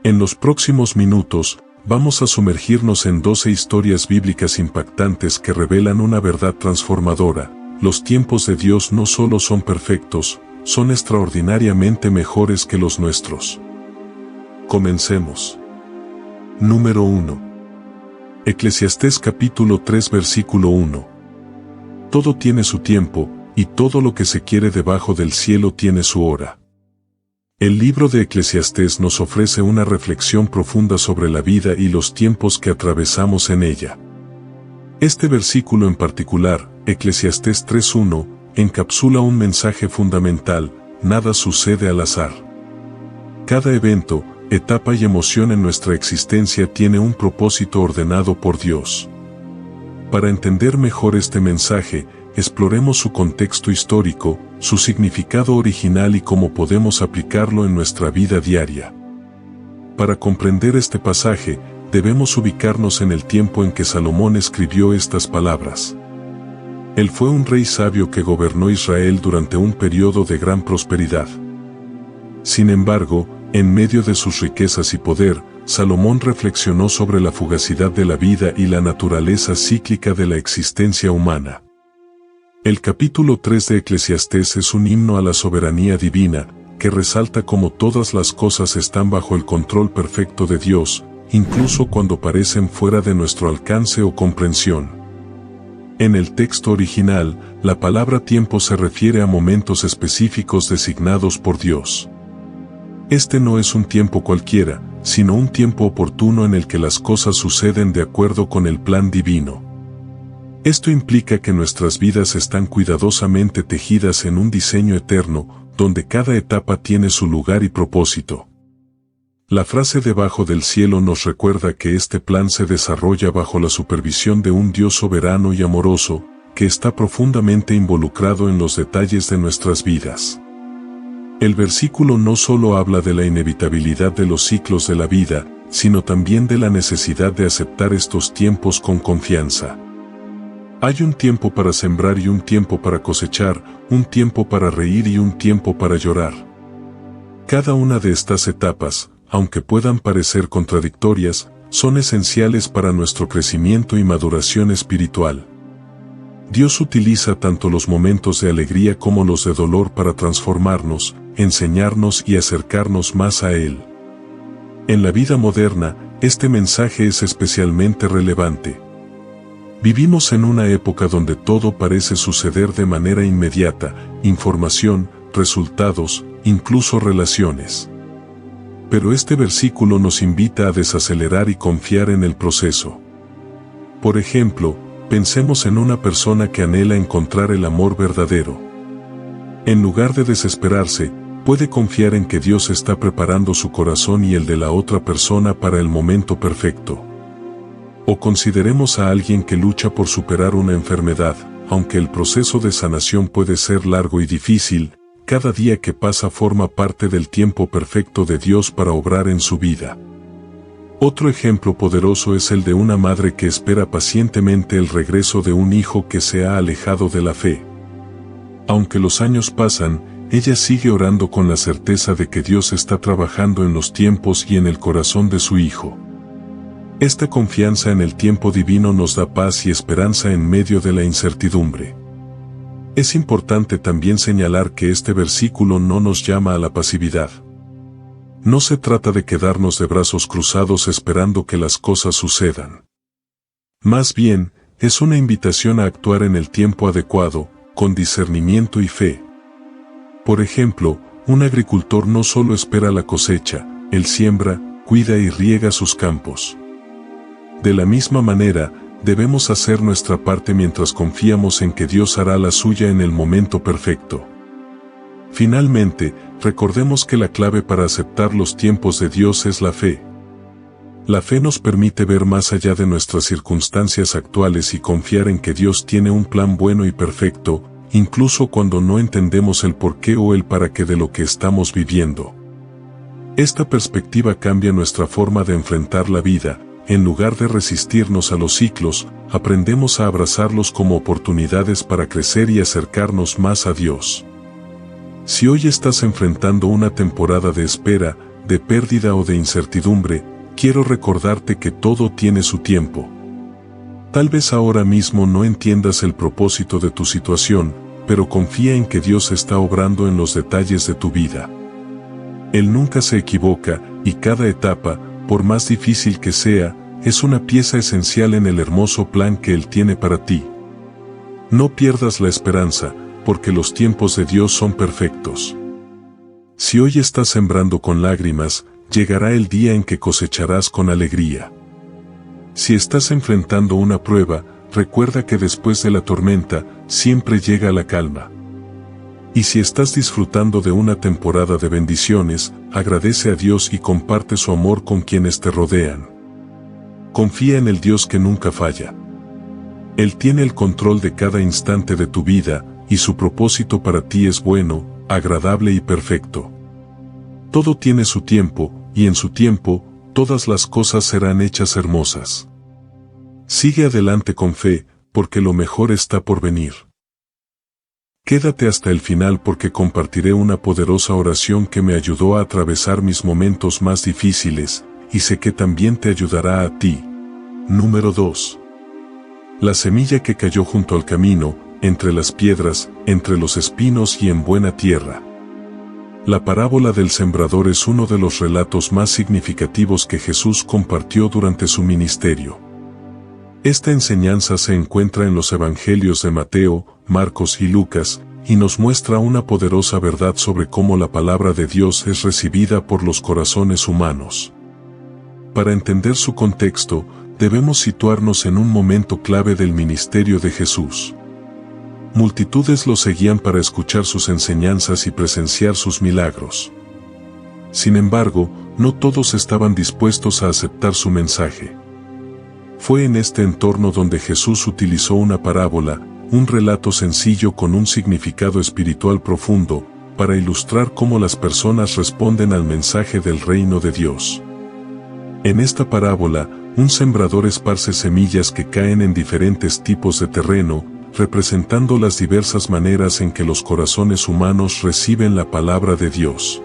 En los próximos minutos, vamos a sumergirnos en 12 historias bíblicas impactantes que revelan una verdad transformadora. Los tiempos de Dios no solo son perfectos, son extraordinariamente mejores que los nuestros. Comencemos. Número 1. Eclesiastés capítulo 3 versículo 1. Todo tiene su tiempo, y todo lo que se quiere debajo del cielo tiene su hora. El libro de Eclesiastés nos ofrece una reflexión profunda sobre la vida y los tiempos que atravesamos en ella. Este versículo en particular, Eclesiastés 3:1, encapsula un mensaje fundamental: nada sucede al azar. Cada evento, etapa y emoción en nuestra existencia tiene un propósito ordenado por Dios. Para entender mejor este mensaje, exploremos su contexto histórico, su significado original y cómo podemos aplicarlo en nuestra vida diaria. Para comprender este pasaje, debemos ubicarnos en el tiempo en que Salomón escribió estas palabras. Él fue un rey sabio que gobernó Israel durante un periodo de gran prosperidad. Sin embargo, en medio de sus riquezas y poder, Salomón reflexionó sobre la fugacidad de la vida y la naturaleza cíclica de la existencia humana. El capítulo 3 de Eclesiastés es un himno a la soberanía divina, que resalta cómo todas las cosas están bajo el control perfecto de Dios, incluso cuando parecen fuera de nuestro alcance o comprensión. En el texto original, la palabra tiempo se refiere a momentos específicos designados por Dios. Este no es un tiempo cualquiera, sino un tiempo oportuno en el que las cosas suceden de acuerdo con el plan divino. Esto implica que nuestras vidas están cuidadosamente tejidas en un diseño eterno, donde cada etapa tiene su lugar y propósito. La frase debajo del cielo nos recuerda que este plan se desarrolla bajo la supervisión de un Dios soberano y amoroso, que está profundamente involucrado en los detalles de nuestras vidas. El versículo no solo habla de la inevitabilidad de los ciclos de la vida, sino también de la necesidad de aceptar estos tiempos con confianza. Hay un tiempo para sembrar y un tiempo para cosechar, un tiempo para reír y un tiempo para llorar. Cada una de estas etapas, aunque puedan parecer contradictorias, son esenciales para nuestro crecimiento y maduración espiritual. Dios utiliza tanto los momentos de alegría como los de dolor para transformarnos, enseñarnos y acercarnos más a Él. En la vida moderna, este mensaje es especialmente relevante. Vivimos en una época donde todo parece suceder de manera inmediata: información, resultados, incluso relaciones. Pero este versículo nos invita a desacelerar y confiar en el proceso. Por ejemplo, pensemos en una persona que anhela encontrar el amor verdadero. En lugar de desesperarse, puede confiar en que Dios está preparando su corazón y el de la otra persona para el momento perfecto. O consideremos a alguien que lucha por superar una enfermedad. Aunque el proceso de sanación puede ser largo y difícil, cada día que pasa forma parte del tiempo perfecto de Dios para obrar en su vida. Otro ejemplo poderoso es el de una madre que espera pacientemente el regreso de un hijo que se ha alejado de la fe. Aunque los años pasan, ella sigue orando con la certeza de que Dios está trabajando en los tiempos y en el corazón de su hijo. Esta confianza en el tiempo divino nos da paz y esperanza en medio de la incertidumbre. Es importante también señalar que este versículo no nos llama a la pasividad. No se trata de quedarnos de brazos cruzados esperando que las cosas sucedan. Más bien, es una invitación a actuar en el tiempo adecuado, con discernimiento y fe. Por ejemplo, un agricultor no solo espera la cosecha, él siembra, cuida y riega sus campos. De la misma manera, debemos hacer nuestra parte mientras confiamos en que Dios hará la suya en el momento perfecto. Finalmente, recordemos que la clave para aceptar los tiempos de Dios es la fe. La fe nos permite ver más allá de nuestras circunstancias actuales y confiar en que Dios tiene un plan bueno y perfecto, incluso cuando no entendemos el porqué o el para qué de lo que estamos viviendo. Esta perspectiva cambia nuestra forma de enfrentar la vida. En lugar de resistirnos a los ciclos, aprendemos a abrazarlos como oportunidades para crecer y acercarnos más a Dios. Si hoy estás enfrentando una temporada de espera, de pérdida o de incertidumbre, quiero recordarte que todo tiene su tiempo. Tal vez ahora mismo no entiendas el propósito de tu situación, pero confía en que Dios está obrando en los detalles de tu vida. Él nunca se equivoca, y cada etapa, por más difícil que sea, es una pieza esencial en el hermoso plan que Él tiene para ti. No pierdas la esperanza, porque los tiempos de Dios son perfectos. Si hoy estás sembrando con lágrimas, llegará el día en que cosecharás con alegría. Si estás enfrentando una prueba, recuerda que después de la tormenta, siempre llega la calma. Y si estás disfrutando de una temporada de bendiciones, agradece a Dios y comparte su amor con quienes te rodean. Confía en el Dios que nunca falla. Él tiene el control de cada instante de tu vida, y su propósito para ti es bueno, agradable y perfecto. Todo tiene su tiempo, y en su tiempo, todas las cosas serán hechas hermosas. Sigue adelante con fe, porque lo mejor está por venir. Quédate hasta el final porque compartiré una poderosa oración que me ayudó a atravesar mis momentos más difíciles, y sé que también te ayudará a ti. Número 2. La semilla que cayó junto al camino, entre las piedras, entre los espinos y en buena tierra. La parábola del sembrador es uno de los relatos más significativos que Jesús compartió durante su ministerio. Esta enseñanza se encuentra en los evangelios de Mateo, Marcos y Lucas, y nos muestra una poderosa verdad sobre cómo la palabra de Dios es recibida por los corazones humanos. Para entender su contexto, debemos situarnos en un momento clave del ministerio de Jesús. Multitudes lo seguían para escuchar sus enseñanzas y presenciar sus milagros. Sin embargo, no todos estaban dispuestos a aceptar su mensaje. Fue en este entorno donde Jesús utilizó una parábola, un relato sencillo con un significado espiritual profundo, para ilustrar cómo las personas responden al mensaje del reino de Dios. En esta parábola, un sembrador esparce semillas que caen en diferentes tipos de terreno, representando las diversas maneras en que los corazones humanos reciben la palabra de Dios.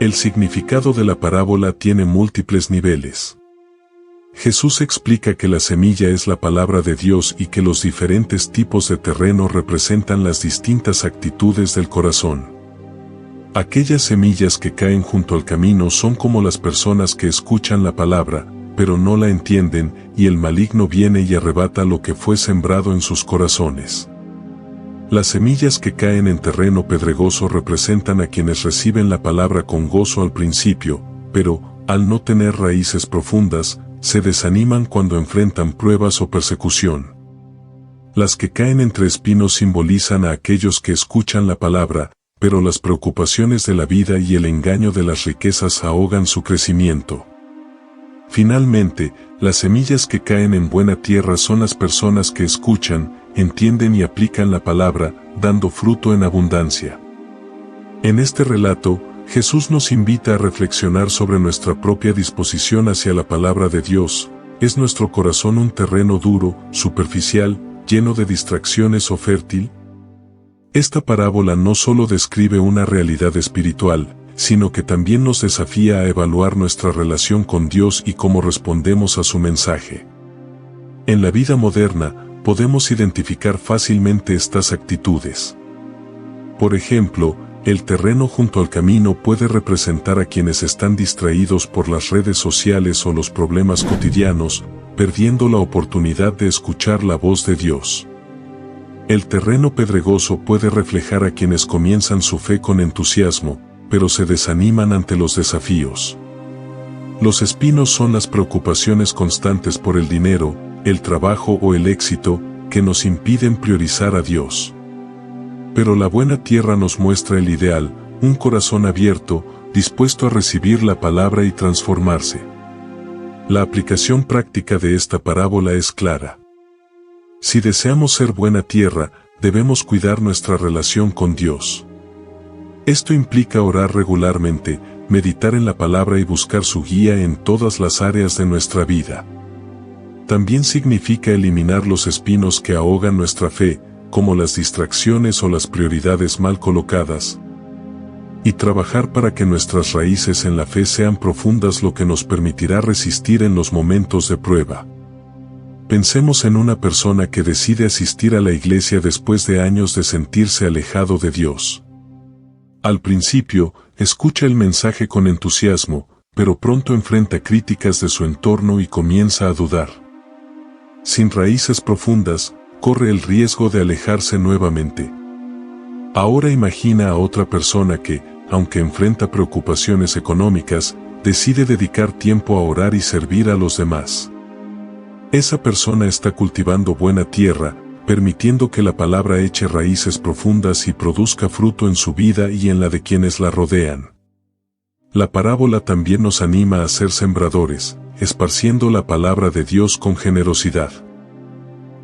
El significado de la parábola tiene múltiples niveles. Jesús explica que la semilla es la palabra de Dios y que los diferentes tipos de terreno representan las distintas actitudes del corazón. Aquellas semillas que caen junto al camino son como las personas que escuchan la palabra, pero no la entienden, y el maligno viene y arrebata lo que fue sembrado en sus corazones. Las semillas que caen en terreno pedregoso representan a quienes reciben la palabra con gozo al principio, pero, al no tener raíces profundas, se desaniman cuando enfrentan pruebas o persecución. Las que caen entre espinos simbolizan a aquellos que escuchan la palabra, pero las preocupaciones de la vida y el engaño de las riquezas ahogan su crecimiento. Finalmente, las semillas que caen en buena tierra son las personas que escuchan, entienden y aplican la palabra, dando fruto en abundancia. En este relato, Jesús nos invita a reflexionar sobre nuestra propia disposición hacia la palabra de Dios. ¿Es nuestro corazón un terreno duro, superficial, lleno de distracciones o fértil? Esta parábola no solo describe una realidad espiritual, sino que también nos desafía a evaluar nuestra relación con Dios y cómo respondemos a su mensaje. En la vida moderna, podemos identificar fácilmente estas actitudes. Por ejemplo, el terreno junto al camino puede representar a quienes están distraídos por las redes sociales o los problemas cotidianos, perdiendo la oportunidad de escuchar la voz de Dios. El terreno pedregoso puede reflejar a quienes comienzan su fe con entusiasmo, pero se desaniman ante los desafíos. Los espinos son las preocupaciones constantes por el dinero, el trabajo o el éxito, que nos impiden priorizar a Dios. Pero la buena tierra nos muestra el ideal, un corazón abierto, dispuesto a recibir la palabra y transformarse. La aplicación práctica de esta parábola es clara. Si deseamos ser buena tierra, debemos cuidar nuestra relación con Dios. Esto implica orar regularmente, meditar en la palabra y buscar su guía en todas las áreas de nuestra vida. También significa eliminar los espinos que ahogan nuestra fe, como las distracciones o las prioridades mal colocadas. y trabajar para que nuestras raíces en la fe sean profundas, lo que nos permitirá resistir en los momentos de prueba. Pensemos en una persona que decide asistir a la iglesia después de años de sentirse alejado de Dios. Al principio, escucha el mensaje con entusiasmo, pero pronto enfrenta críticas de su entorno y comienza a dudar. Sin raíces profundas, corre el riesgo de alejarse nuevamente. Ahora imagina a otra persona que, aunque enfrenta preocupaciones económicas, decide dedicar tiempo a orar y servir a los demás. Esa persona está cultivando buena tierra, permitiendo que la palabra eche raíces profundas y produzca fruto en su vida y en la de quienes la rodean. La parábola también nos anima a ser sembradores, esparciendo la palabra de Dios con generosidad.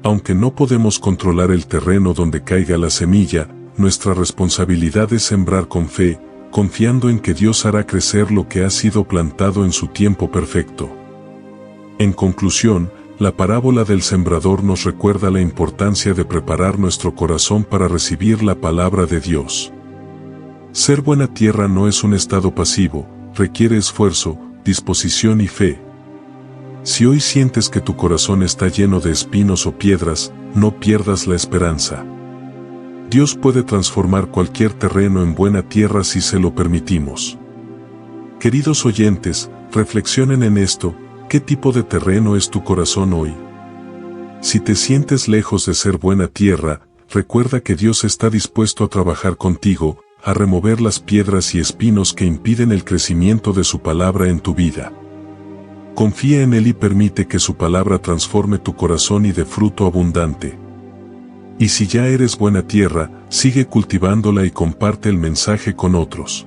Aunque no podemos controlar el terreno donde caiga la semilla, nuestra responsabilidad es sembrar con fe, confiando en que Dios hará crecer lo que ha sido plantado en su tiempo perfecto. En conclusión, la parábola del sembrador nos recuerda la importancia de preparar nuestro corazón para recibir la palabra de Dios. Ser buena tierra no es un estado pasivo, requiere esfuerzo, disposición y fe. Si hoy sientes que tu corazón está lleno de espinos o piedras, no pierdas la esperanza. Dios puede transformar cualquier terreno en buena tierra si se lo permitimos. Queridos oyentes, reflexionen en esto. ¿Qué tipo de terreno es tu corazón hoy? Si te sientes lejos de ser buena tierra, recuerda que Dios está dispuesto a trabajar contigo, a remover las piedras y espinos que impiden el crecimiento de su palabra en tu vida. Confía en Él y permite que su palabra transforme tu corazón y dé fruto abundante. Y si ya eres buena tierra, sigue cultivándola y comparte el mensaje con otros.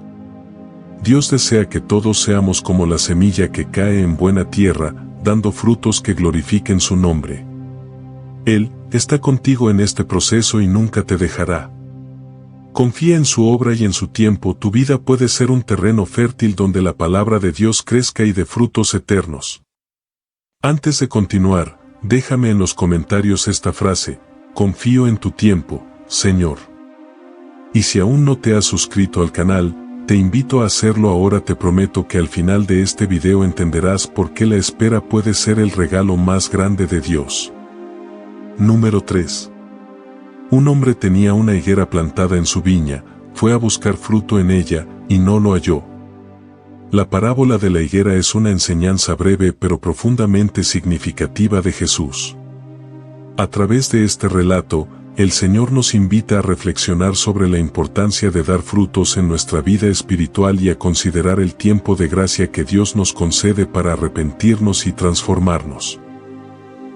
Dios desea que todos seamos como la semilla que cae en buena tierra, dando frutos que glorifiquen su nombre. Él está contigo en este proceso y nunca te dejará. Confía en su obra y en su tiempo. Tu vida puede ser un terreno fértil donde la palabra de Dios crezca y dé frutos eternos. Antes de continuar, déjame en los comentarios esta frase: confío en tu tiempo, Señor. Y si aún no te has suscrito al canal, te invito a hacerlo ahora. Te prometo que al final de este video entenderás por qué la espera puede ser el regalo más grande de Dios. Número 3. Un hombre tenía una higuera plantada en su viña, fue a buscar fruto en ella, y no lo halló. La parábola de la higuera es una enseñanza breve pero profundamente significativa de Jesús. A través de este relato, el Señor nos invita a reflexionar sobre la importancia de dar frutos en nuestra vida espiritual y a considerar el tiempo de gracia que Dios nos concede para arrepentirnos y transformarnos.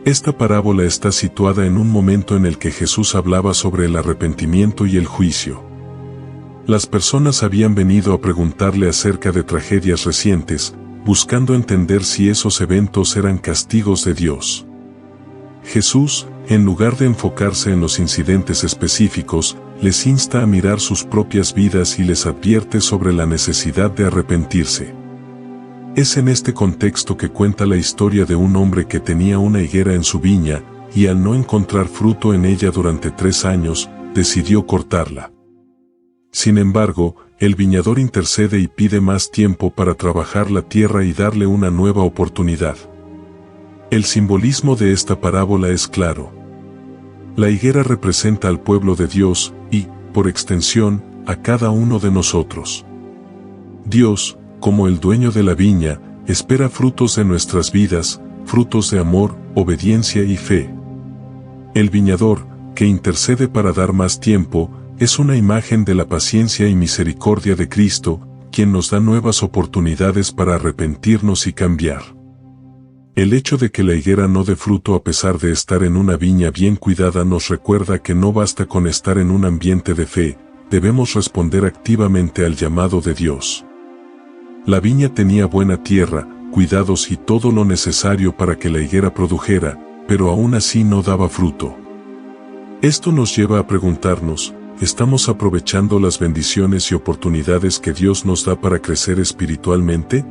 Esta parábola está situada en un momento en el que Jesús hablaba sobre el arrepentimiento y el juicio. Las personas habían venido a preguntarle acerca de tragedias recientes, buscando entender si esos eventos eran castigos de Dios. Jesús, en lugar de enfocarse en los incidentes específicos, les insta a mirar sus propias vidas y les advierte sobre la necesidad de arrepentirse. Es en este contexto que cuenta la historia de un hombre que tenía una higuera en su viña, y al no encontrar fruto en ella durante 3 años, decidió cortarla. Sin embargo, el viñador intercede y pide más tiempo para trabajar la tierra y darle una nueva oportunidad. El simbolismo de esta parábola es claro. La higuera representa al pueblo de Dios y, por extensión, a cada uno de nosotros. Dios, como el dueño de la viña, espera frutos de nuestras vidas, frutos de amor, obediencia y fe. El viñador, que intercede para dar más tiempo, es una imagen de la paciencia y misericordia de Cristo, quien nos da nuevas oportunidades para arrepentirnos y cambiar. El hecho de que la higuera no dé fruto a pesar de estar en una viña bien cuidada nos recuerda que no basta con estar en un ambiente de fe, debemos responder activamente al llamado de Dios. La viña tenía buena tierra, cuidados y todo lo necesario para que la higuera produjera, pero aún así no daba fruto. Esto nos lleva a preguntarnos, ¿estamos aprovechando las bendiciones y oportunidades que Dios nos da para crecer espiritualmente?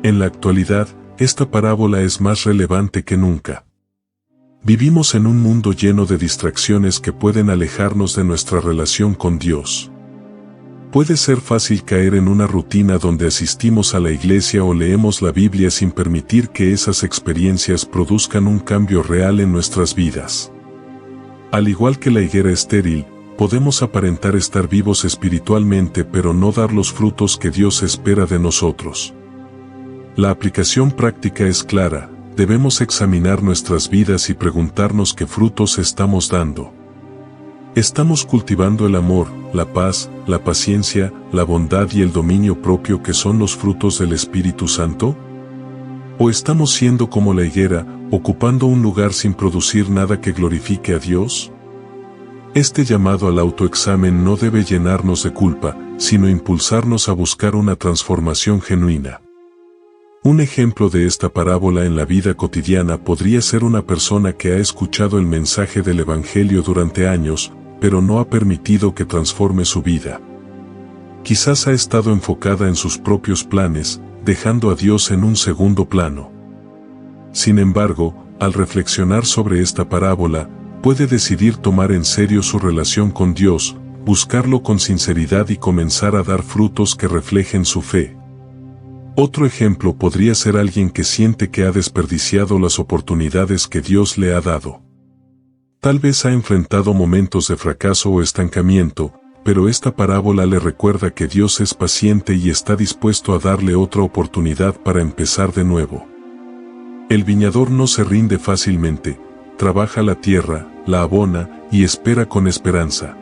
En la actualidad, esta parábola es más relevante que nunca. Vivimos en un mundo lleno de distracciones que pueden alejarnos de nuestra relación con Dios. Puede ser fácil caer en una rutina donde asistimos a la iglesia o leemos la Biblia sin permitir que esas experiencias produzcan un cambio real en nuestras vidas. Al igual que la higuera estéril, podemos aparentar estar vivos espiritualmente pero no dar los frutos que Dios espera de nosotros. La aplicación práctica es clara, debemos examinar nuestras vidas y preguntarnos qué frutos estamos dando. ¿Estamos cultivando el amor, la paz, la paciencia, la bondad y el dominio propio que son los frutos del Espíritu Santo? ¿O estamos siendo como la higuera, ocupando un lugar sin producir nada que glorifique a Dios? Este llamado al autoexamen no debe llenarnos de culpa, sino impulsarnos a buscar una transformación genuina. Un ejemplo de esta parábola en la vida cotidiana podría ser una persona que ha escuchado el mensaje del Evangelio durante años, pero no ha permitido que transforme su vida. Quizás ha estado enfocada en sus propios planes, dejando a Dios en un segundo plano. Sin embargo, al reflexionar sobre esta parábola, puede decidir tomar en serio su relación con Dios, buscarlo con sinceridad y comenzar a dar frutos que reflejen su fe. Otro ejemplo podría ser alguien que siente que ha desperdiciado las oportunidades que Dios le ha dado. Tal vez ha enfrentado momentos de fracaso o estancamiento, pero esta parábola le recuerda que Dios es paciente y está dispuesto a darle otra oportunidad para empezar de nuevo. El viñador no se rinde fácilmente, trabaja la tierra, la abona y espera con esperanza.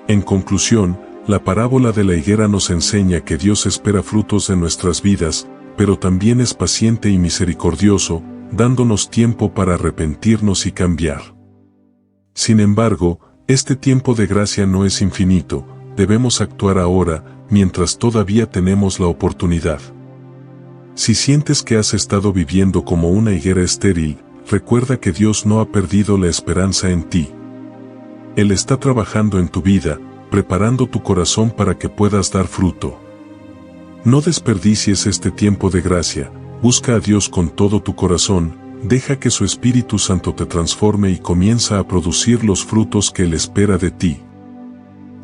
En conclusión, la parábola de la higuera nos enseña que Dios espera frutos de nuestras vidas, pero también es paciente y misericordioso, dándonos tiempo para arrepentirnos y cambiar. Sin embargo, este tiempo de gracia no es infinito, debemos actuar ahora, mientras todavía tenemos la oportunidad. Si sientes que has estado viviendo como una higuera estéril, recuerda que Dios no ha perdido la esperanza en ti. Él está trabajando en tu vida, preparando tu corazón para que puedas dar fruto. No desperdicies este tiempo de gracia, busca a Dios con todo tu corazón, deja que su Espíritu Santo te transforme y comienza a producir los frutos que Él espera de ti.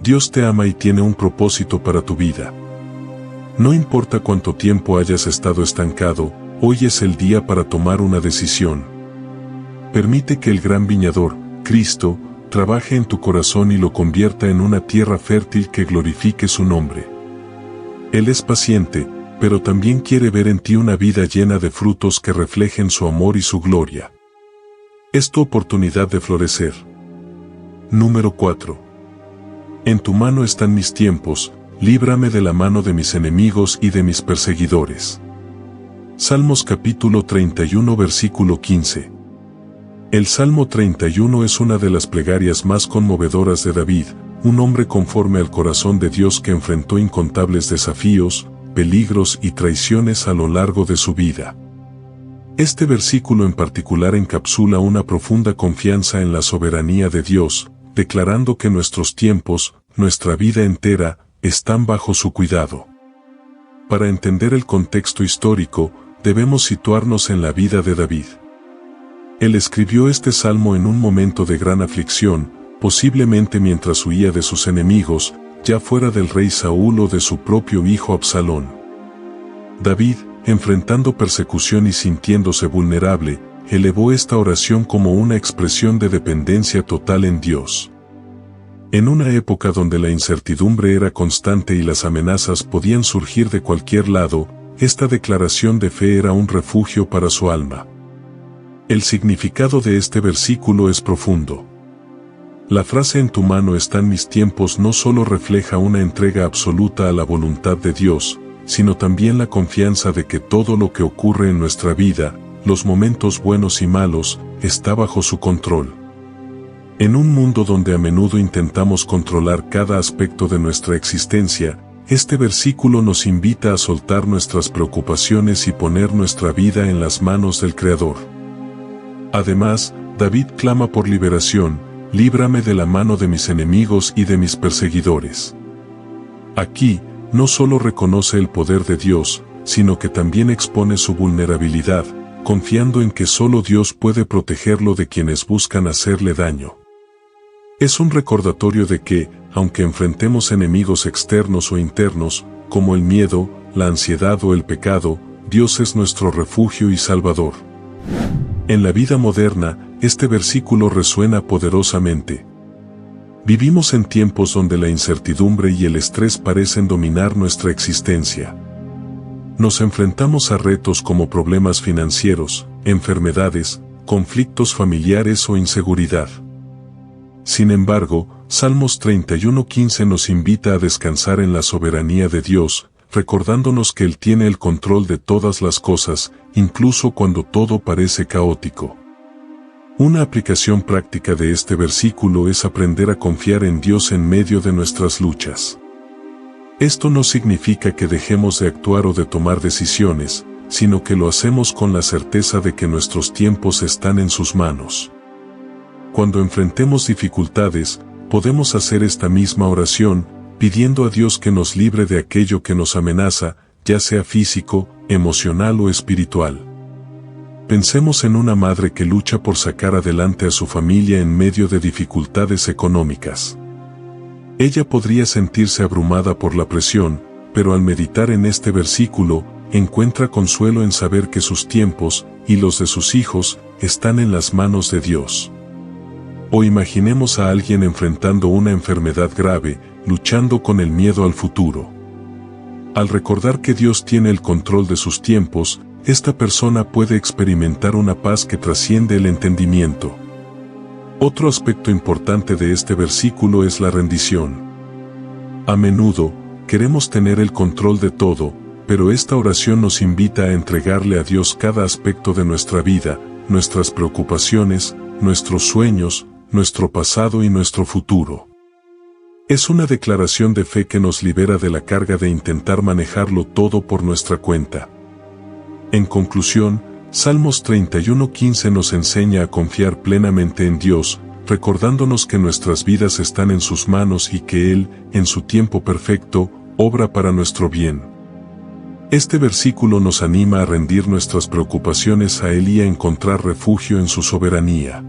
Dios te ama y tiene un propósito para tu vida. No importa cuánto tiempo hayas estado estancado, hoy es el día para tomar una decisión. Permite que el gran viñador, Cristo, trabaje en tu corazón y lo convierta en una tierra fértil que glorifique su nombre. Él es paciente, pero también quiere ver en ti una vida llena de frutos que reflejen su amor y su gloria. Es tu oportunidad de florecer. Número 4. En tu mano están mis tiempos, líbrame de la mano de mis enemigos y de mis perseguidores. Salmos capítulo 31 versículo 15. El Salmo 31 es una de las plegarias más conmovedoras de David, un hombre conforme al corazón de Dios que enfrentó incontables desafíos, peligros y traiciones a lo largo de su vida. Este versículo en particular encapsula una profunda confianza en la soberanía de Dios, declarando que nuestros tiempos, nuestra vida entera, están bajo su cuidado. Para entender el contexto histórico, debemos situarnos en la vida de David. Él escribió este salmo en un momento de gran aflicción, posiblemente mientras huía de sus enemigos, ya fuera del rey Saúl o de su propio hijo Absalón. David, enfrentando persecución y sintiéndose vulnerable, elevó esta oración como una expresión de dependencia total en Dios. En una época donde la incertidumbre era constante y las amenazas podían surgir de cualquier lado, esta declaración de fe era un refugio para su alma. El significado de este versículo es profundo. La frase "en tu mano están mis tiempos" no solo refleja una entrega absoluta a la voluntad de Dios, sino también la confianza de que todo lo que ocurre en nuestra vida, los momentos buenos y malos, está bajo su control. En un mundo donde a menudo intentamos controlar cada aspecto de nuestra existencia, este versículo nos invita a soltar nuestras preocupaciones y poner nuestra vida en las manos del Creador. Además, David clama por liberación: líbrame de la mano de mis enemigos y de mis perseguidores. Aquí, no solo reconoce el poder de Dios, sino que también expone su vulnerabilidad, confiando en que solo Dios puede protegerlo de quienes buscan hacerle daño. Es un recordatorio de que, aunque enfrentemos enemigos externos o internos, como el miedo, la ansiedad o el pecado, Dios es nuestro refugio y Salvador. En la vida moderna, este versículo resuena poderosamente. Vivimos en tiempos donde la incertidumbre y el estrés parecen dominar nuestra existencia. Nos enfrentamos a retos como problemas financieros, enfermedades, conflictos familiares o inseguridad. Sin embargo, Salmos 31:15 nos invita a descansar en la soberanía de Dios, recordándonos que Él tiene el control de todas las cosas, incluso cuando todo parece caótico. Una aplicación práctica de este versículo es aprender a confiar en Dios en medio de nuestras luchas. Esto no significa que dejemos de actuar o de tomar decisiones, sino que lo hacemos con la certeza de que nuestros tiempos están en sus manos. Cuando enfrentemos dificultades, podemos hacer esta misma oración, pidiendo a Dios que nos libre de aquello que nos amenaza, ya sea físico, emocional o espiritual. Pensemos en una madre que lucha por sacar adelante a su familia en medio de dificultades económicas. Ella podría sentirse abrumada por la presión, pero al meditar en este versículo, encuentra consuelo en saber que sus tiempos, y los de sus hijos, están en las manos de Dios. O imaginemos a alguien enfrentando una enfermedad grave, luchando con el miedo al futuro. Al recordar que Dios tiene el control de sus tiempos, esta persona puede experimentar una paz que trasciende el entendimiento. Otro aspecto importante de este versículo es la rendición. A menudo, queremos tener el control de todo, pero esta oración nos invita a entregarle a Dios cada aspecto de nuestra vida, nuestras preocupaciones, nuestros sueños, nuestro pasado y nuestro futuro. Es una declaración de fe que nos libera de la carga de intentar manejarlo todo por nuestra cuenta. En conclusión, Salmos 31:15 nos enseña a confiar plenamente en Dios, recordándonos que nuestras vidas están en sus manos y que Él, en su tiempo perfecto, obra para nuestro bien. Este versículo nos anima a rendir nuestras preocupaciones a Él y a encontrar refugio en su soberanía.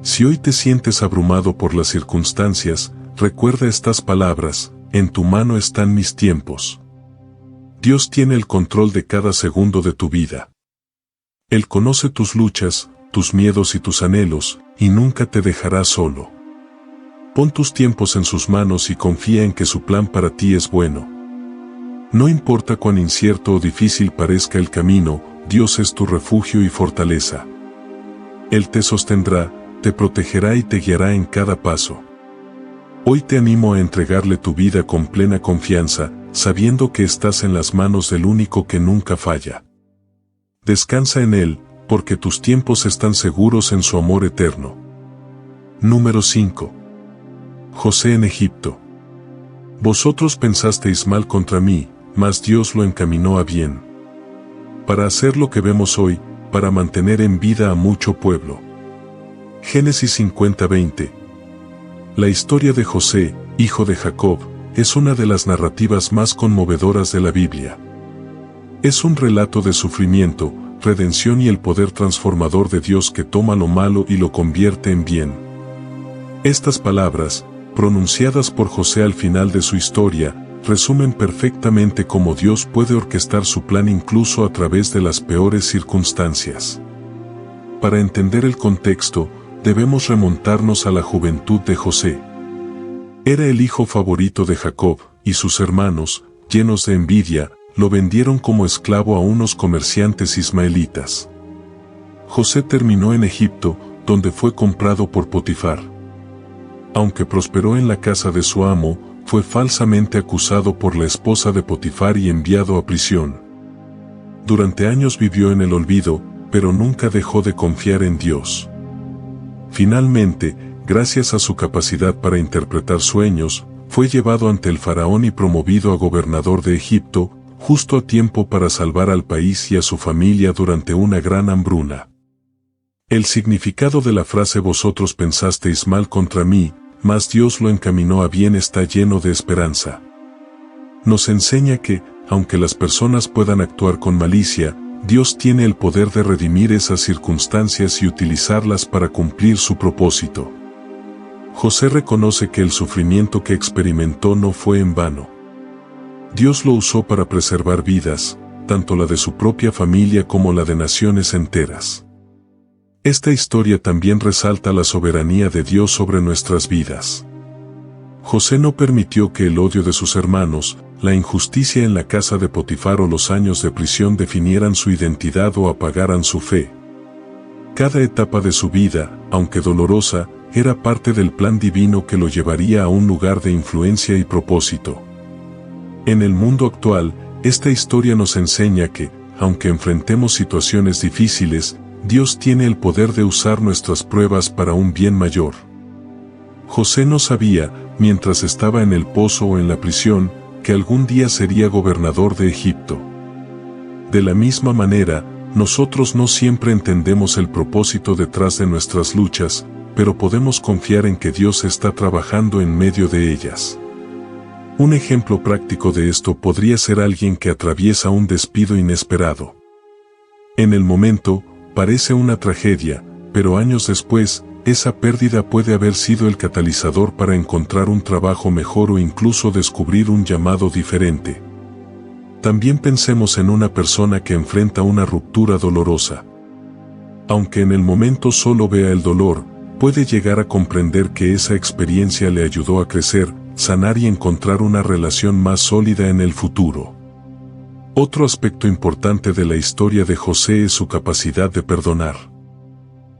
Si hoy te sientes abrumado por las circunstancias, recuerda estas palabras: en tu mano están mis tiempos. Dios tiene el control de cada segundo de tu vida. Él conoce tus luchas, tus miedos y tus anhelos, y nunca te dejará solo. Pon tus tiempos en sus manos y confía en que su plan para ti es bueno. No importa cuán incierto o difícil parezca el camino, Dios es tu refugio y fortaleza. Él te sostendrá, te protegerá y te guiará en cada paso. Hoy te animo a entregarle tu vida con plena confianza, sabiendo que estás en las manos del único que nunca falla. Descansa en Él, porque tus tiempos están seguros en su amor eterno. Número 5. José en Egipto. Vosotros pensasteis mal contra mí, mas Dios lo encaminó a bien. Para hacer lo que vemos hoy, para mantener en vida a mucho pueblo. Génesis 50:20. La historia de José, hijo de Jacob, es una de las narrativas más conmovedoras de la Biblia. Es un relato de sufrimiento, redención y el poder transformador de Dios que toma lo malo y lo convierte en bien. Estas palabras, pronunciadas por José al final de su historia, resumen perfectamente cómo Dios puede orquestar su plan incluso a través de las peores circunstancias. Para entender el contexto, debemos remontarnos a la juventud de José. Era el hijo favorito de Jacob, y sus hermanos, llenos de envidia, lo vendieron como esclavo a unos comerciantes ismaelitas. José terminó en Egipto, donde fue comprado por Potifar. Aunque prosperó en la casa de su amo, fue falsamente acusado por la esposa de Potifar y enviado a prisión. Durante años vivió en el olvido, pero nunca dejó de confiar en Dios. Finalmente, gracias a su capacidad para interpretar sueños, fue llevado ante el faraón y promovido a gobernador de Egipto, justo a tiempo para salvar al país y a su familia durante una gran hambruna. El significado de la frase vosotros pensasteis mal contra mí, mas Dios lo encaminó a bien está lleno de esperanza. Nos enseña que, aunque las personas puedan actuar con malicia, Dios tiene el poder de redimir esas circunstancias y utilizarlas para cumplir su propósito. José reconoce que el sufrimiento que experimentó no fue en vano. Dios lo usó para preservar vidas, tanto la de su propia familia como la de naciones enteras. Esta historia también resalta la soberanía de Dios sobre nuestras vidas. José no permitió que el odio de sus hermanos, la injusticia en la casa de Potifar o los años de prisión definieran su identidad o apagaran su fe. Cada etapa de su vida, aunque dolorosa, era parte del plan divino que lo llevaría a un lugar de influencia y propósito. En el mundo actual, esta historia nos enseña que, aunque enfrentemos situaciones difíciles, Dios tiene el poder de usar nuestras pruebas para un bien mayor. José no sabía, mientras estaba en el pozo o en la prisión, que algún día sería gobernador de Egipto. De la misma manera, nosotros no siempre entendemos el propósito detrás de nuestras luchas, pero podemos confiar en que Dios está trabajando en medio de ellas. Un ejemplo práctico de esto podría ser alguien que atraviesa un despido inesperado. En el momento, parece una tragedia, pero años después, esa pérdida puede haber sido el catalizador para encontrar un trabajo mejor o incluso descubrir un llamado diferente. También pensemos en una persona que enfrenta una ruptura dolorosa. Aunque en el momento solo vea el dolor, puede llegar a comprender que esa experiencia le ayudó a crecer, sanar y encontrar una relación más sólida en el futuro. Otro aspecto importante de la historia de José es su capacidad de perdonar.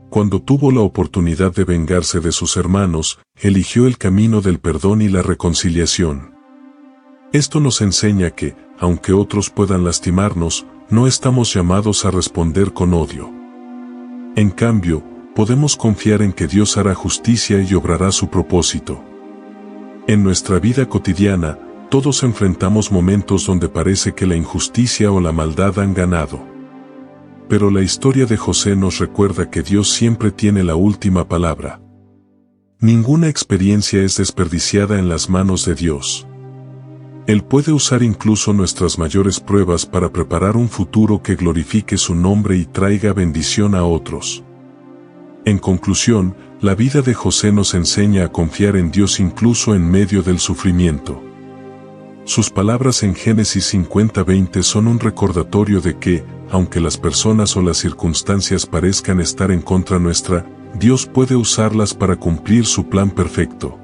Cuando tuvo la oportunidad de vengarse de sus hermanos, eligió el camino del perdón y la reconciliación. Esto nos enseña que, aunque otros puedan lastimarnos, no estamos llamados a responder con odio. En cambio, podemos confiar en que Dios hará justicia y obrará su propósito. En nuestra vida cotidiana, todos enfrentamos momentos donde parece que la injusticia o la maldad han ganado. Pero la historia de José nos recuerda que Dios siempre tiene la última palabra. Ninguna experiencia es desperdiciada en las manos de Dios. Él puede usar incluso nuestras mayores pruebas para preparar un futuro que glorifique su nombre y traiga bendición a otros. En conclusión, la vida de José nos enseña a confiar en Dios incluso en medio del sufrimiento. Sus palabras en Génesis 50:20 son un recordatorio de que, aunque las personas o las circunstancias parezcan estar en contra nuestra, Dios puede usarlas para cumplir su plan perfecto.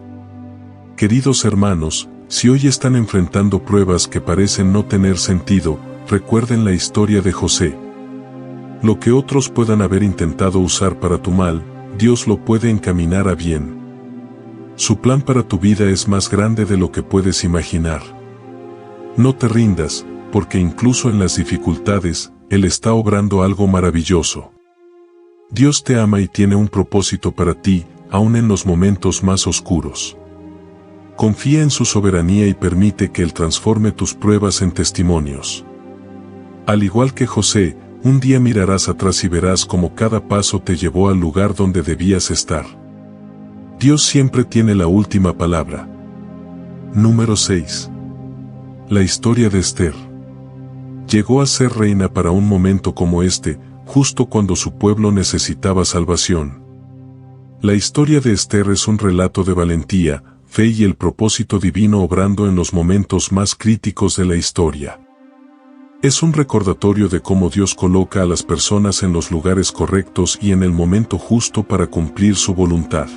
Queridos hermanos, si hoy están enfrentando pruebas que parecen no tener sentido, recuerden la historia de José. Lo que otros puedan haber intentado usar para tu mal, Dios lo puede encaminar a bien. Su plan para tu vida es más grande de lo que puedes imaginar. No te rindas, porque incluso en las dificultades, Él está obrando algo maravilloso. Dios te ama y tiene un propósito para ti, aun en los momentos más oscuros. Confía en su soberanía y permite que Él transforme tus pruebas en testimonios. Al igual que José, un día mirarás atrás y verás cómo cada paso te llevó al lugar donde debías estar. Dios siempre tiene la última palabra. Número 6. La historia de Esther. Llegó a ser reina para un momento como este, justo cuando su pueblo necesitaba salvación. La historia de Esther es un relato de valentía, fe y el propósito divino obrando en los momentos más críticos de la historia. Es un recordatorio de cómo Dios coloca a las personas en los lugares correctos y en el momento justo para cumplir su voluntad.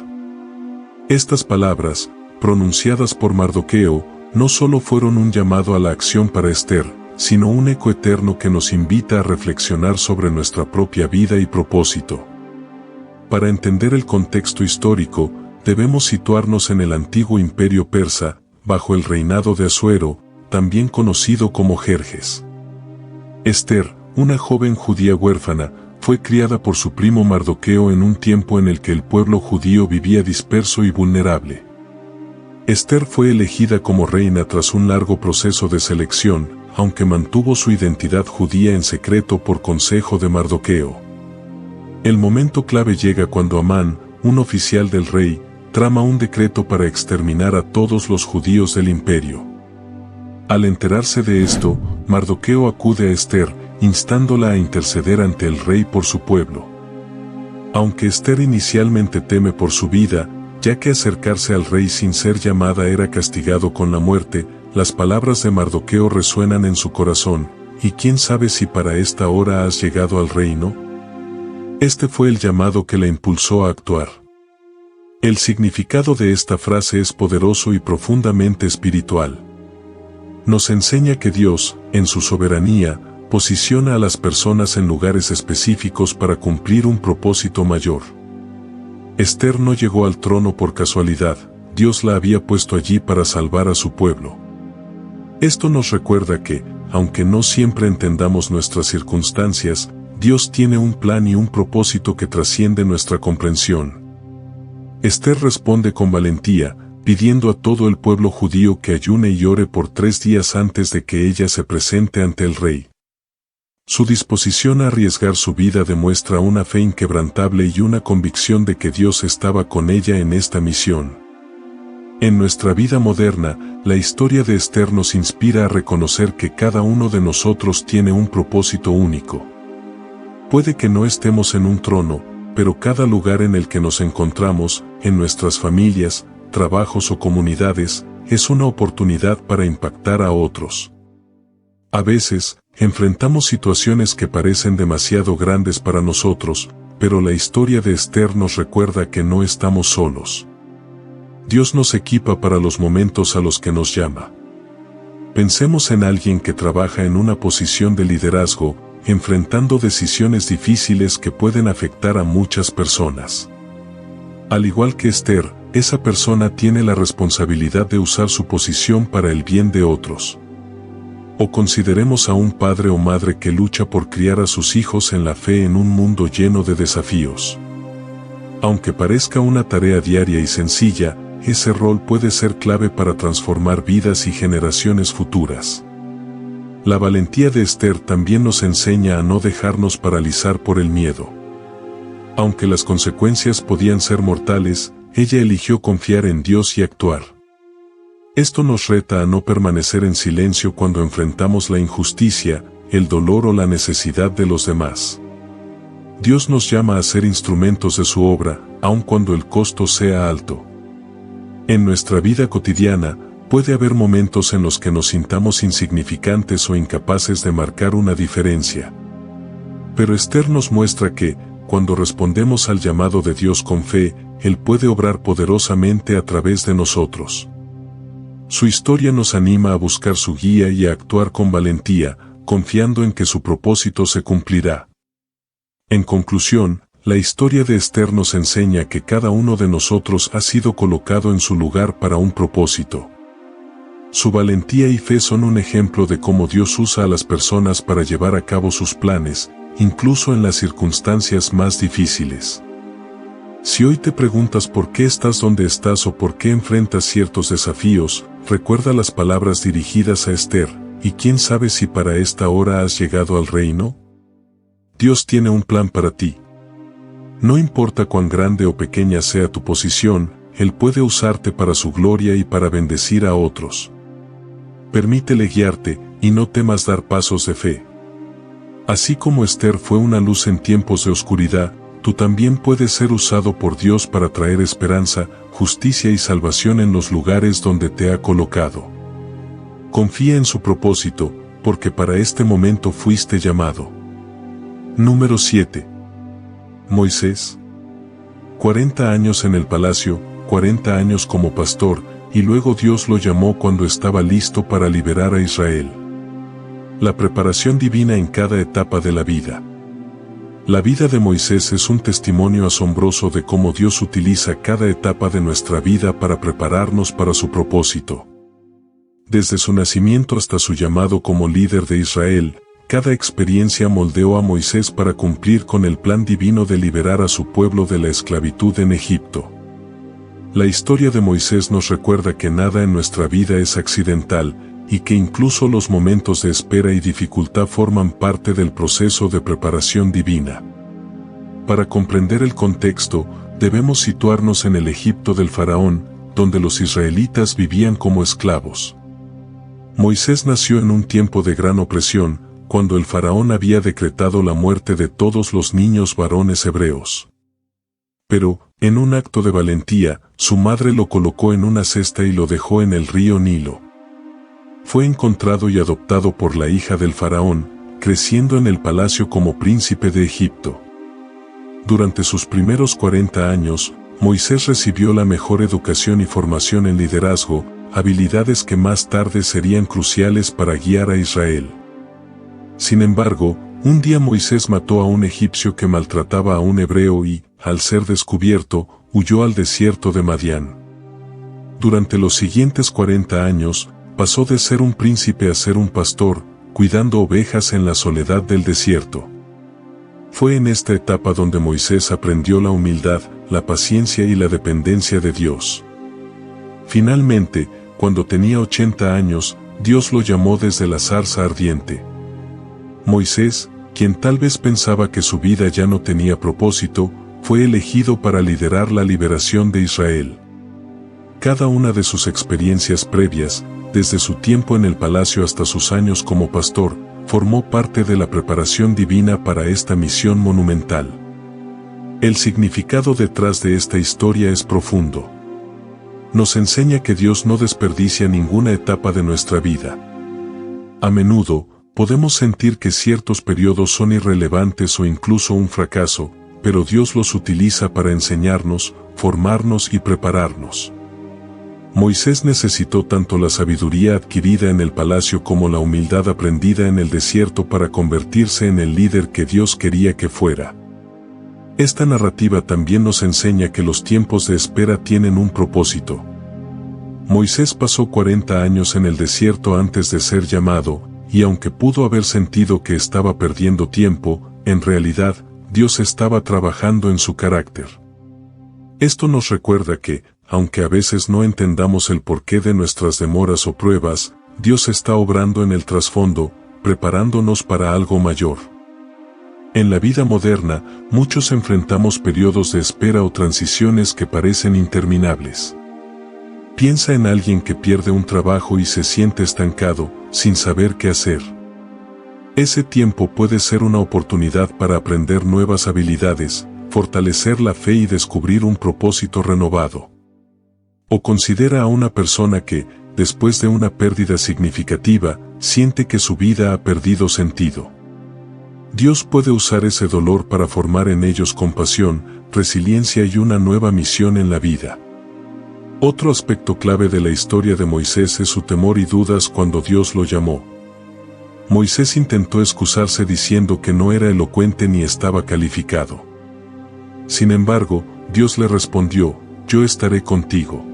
Estas palabras, pronunciadas por Mardoqueo, no solo fueron un llamado a la acción para Esther, sino un eco eterno que nos invita a reflexionar sobre nuestra propia vida y propósito. Para entender el contexto histórico, debemos situarnos en el antiguo imperio persa, bajo el reinado de Asuero, también conocido como Jerjes. Esther, una joven judía huérfana, fue criada por su primo Mardoqueo en un tiempo en el que el pueblo judío vivía disperso y vulnerable. Esther fue elegida como reina tras un largo proceso de selección, aunque mantuvo su identidad judía en secreto por consejo de Mardoqueo. El momento clave llega cuando Amán, un oficial del rey, trama un decreto para exterminar a todos los judíos del imperio. Al enterarse de esto, Mardoqueo acude a Esther, instándola a interceder ante el rey por su pueblo. Aunque Esther inicialmente teme por su vida, ya que acercarse al rey sin ser llamada era castigado con la muerte. Las palabras de Mardoqueo resuenan en su corazón, y quién sabe si para esta hora has llegado al reino. Este fue el llamado que la impulsó a actuar. El significado de esta frase es poderoso y profundamente espiritual. Nos enseña que Dios, en su soberanía, posiciona a las personas en lugares específicos para cumplir un propósito mayor. Esther no llegó al trono por casualidad, Dios la había puesto allí para salvar a su pueblo. Esto nos recuerda que, aunque no siempre entendamos nuestras circunstancias, Dios tiene un plan y un propósito que trasciende nuestra comprensión. Esther responde con valentía, pidiendo a todo el pueblo judío que ayune y ore por 3 días antes de que ella se presente ante el rey. Su disposición a arriesgar su vida demuestra una fe inquebrantable y una convicción de que Dios estaba con ella en esta misión. En nuestra vida moderna, la historia de Esther nos inspira a reconocer que cada uno de nosotros tiene un propósito único. Puede que no estemos en un trono, pero cada lugar en el que nos encontramos, en nuestras familias, trabajos o comunidades, es una oportunidad para impactar a otros. A veces, enfrentamos situaciones que parecen demasiado grandes para nosotros, pero la historia de Esther nos recuerda que no estamos solos. Dios nos equipa para los momentos a los que nos llama. Pensemos en alguien que trabaja en una posición de liderazgo, enfrentando decisiones difíciles que pueden afectar a muchas personas. Al igual que Esther, esa persona tiene la responsabilidad de usar su posición para el bien de otros. O consideremos a un padre o madre que lucha por criar a sus hijos en la fe en un mundo lleno de desafíos. Aunque parezca una tarea diaria y sencilla, ese rol puede ser clave para transformar vidas y generaciones futuras. La valentía de Esther también nos enseña a no dejarnos paralizar por el miedo. Aunque las consecuencias podían ser mortales, ella eligió confiar en Dios y actuar. Esto nos reta a no permanecer en silencio cuando enfrentamos la injusticia, el dolor o la necesidad de los demás. Dios nos llama a ser instrumentos de su obra, aun cuando el costo sea alto. En nuestra vida cotidiana, puede haber momentos en los que nos sintamos insignificantes o incapaces de marcar una diferencia. Pero Esther nos muestra que, cuando respondemos al llamado de Dios con fe, Él puede obrar poderosamente a través de nosotros. Su historia nos anima a buscar su guía y a actuar con valentía, confiando en que su propósito se cumplirá. En conclusión, la historia de Esther nos enseña que cada uno de nosotros ha sido colocado en su lugar para un propósito. Su valentía y fe son un ejemplo de cómo Dios usa a las personas para llevar a cabo sus planes, incluso en las circunstancias más difíciles. Si hoy te preguntas por qué estás donde estás o por qué enfrentas ciertos desafíos, recuerda las palabras dirigidas a Esther, y quién sabe si para esta hora has llegado al reino. Dios tiene un plan para ti. No importa cuán grande o pequeña sea tu posición, Él puede usarte para su gloria y para bendecir a otros. Permítele guiarte, y no temas dar pasos de fe. Así como Esther fue una luz en tiempos de oscuridad, tú también puedes ser usado por Dios para traer esperanza, justicia y salvación en los lugares donde te ha colocado. Confía en su propósito, porque para este momento fuiste llamado. Número 7. Moisés. 40 años en el palacio, 40 años como pastor, y luego Dios lo llamó cuando estaba listo para liberar a Israel. La preparación divina en cada etapa de la vida. La vida de Moisés es un testimonio asombroso de cómo Dios utiliza cada etapa de nuestra vida para prepararnos para su propósito. Desde su nacimiento hasta su llamado como líder de Israel, cada experiencia moldeó a Moisés para cumplir con el plan divino de liberar a su pueblo de la esclavitud en Egipto. La historia de Moisés nos recuerda que nada en nuestra vida es accidental, y que incluso los momentos de espera y dificultad forman parte del proceso de preparación divina. Para comprender el contexto, debemos situarnos en el Egipto del faraón, donde los israelitas vivían como esclavos. Moisés nació en un tiempo de gran opresión, cuando el faraón había decretado la muerte de todos los niños varones hebreos. Pero, En un acto de valentía, su madre lo colocó en una cesta y lo dejó en el río Nilo. Fue encontrado y adoptado por la hija del faraón, creciendo en el palacio como príncipe de Egipto. Durante sus primeros 40 años, Moisés recibió la mejor educación y formación en liderazgo, habilidades que más tarde serían cruciales para guiar a Israel. Sin embargo, un día Moisés mató a un egipcio que maltrataba a un hebreo y, al ser descubierto, huyó al desierto de Madián. Durante los siguientes 40 años, pasó de ser un príncipe a ser un pastor, cuidando ovejas en la soledad del desierto. Fue en esta etapa donde Moisés aprendió la humildad, la paciencia y la dependencia de Dios. Finalmente, cuando tenía 80 años, Dios lo llamó desde la zarza ardiente. Moisés, quien tal vez pensaba que su vida ya no tenía propósito, fue elegido para liderar la liberación de Israel. Cada una de sus experiencias previas, desde su tiempo en el palacio hasta sus años como pastor, formó parte de la preparación divina para esta misión monumental. El significado detrás de esta historia es profundo. Nos enseña que Dios no desperdicia ninguna etapa de nuestra vida. A menudo, podemos sentir que ciertos periodos son irrelevantes o incluso un fracaso, pero Dios los utiliza para enseñarnos, formarnos y prepararnos. Moisés necesitó tanto la sabiduría adquirida en el palacio como la humildad aprendida en el desierto para convertirse en el líder que Dios quería que fuera. Esta narrativa también nos enseña que los tiempos de espera tienen un propósito. Moisés pasó 40 años en el desierto antes de ser llamado, y aunque pudo haber sentido que estaba perdiendo tiempo, en realidad, Dios estaba trabajando en su carácter. Esto nos recuerda que, aunque a veces no entendamos el porqué de nuestras demoras o pruebas, Dios está obrando en el trasfondo, preparándonos para algo mayor. En la vida moderna, muchos enfrentamos periodos de espera o transiciones que parecen interminables. Piensa en alguien que pierde un trabajo y se siente estancado, sin saber qué hacer. Ese tiempo puede ser una oportunidad para aprender nuevas habilidades, fortalecer la fe y descubrir un propósito renovado. O considera a una persona que, después de una pérdida significativa, siente que su vida ha perdido sentido. Dios puede usar ese dolor para formar en ellos compasión, resiliencia y una nueva misión en la vida. Otro aspecto clave de la historia de Moisés es su temor y dudas cuando Dios lo llamó. Moisés intentó excusarse diciendo que no era elocuente ni estaba calificado. Sin embargo, Dios le respondió: «Yo estaré contigo».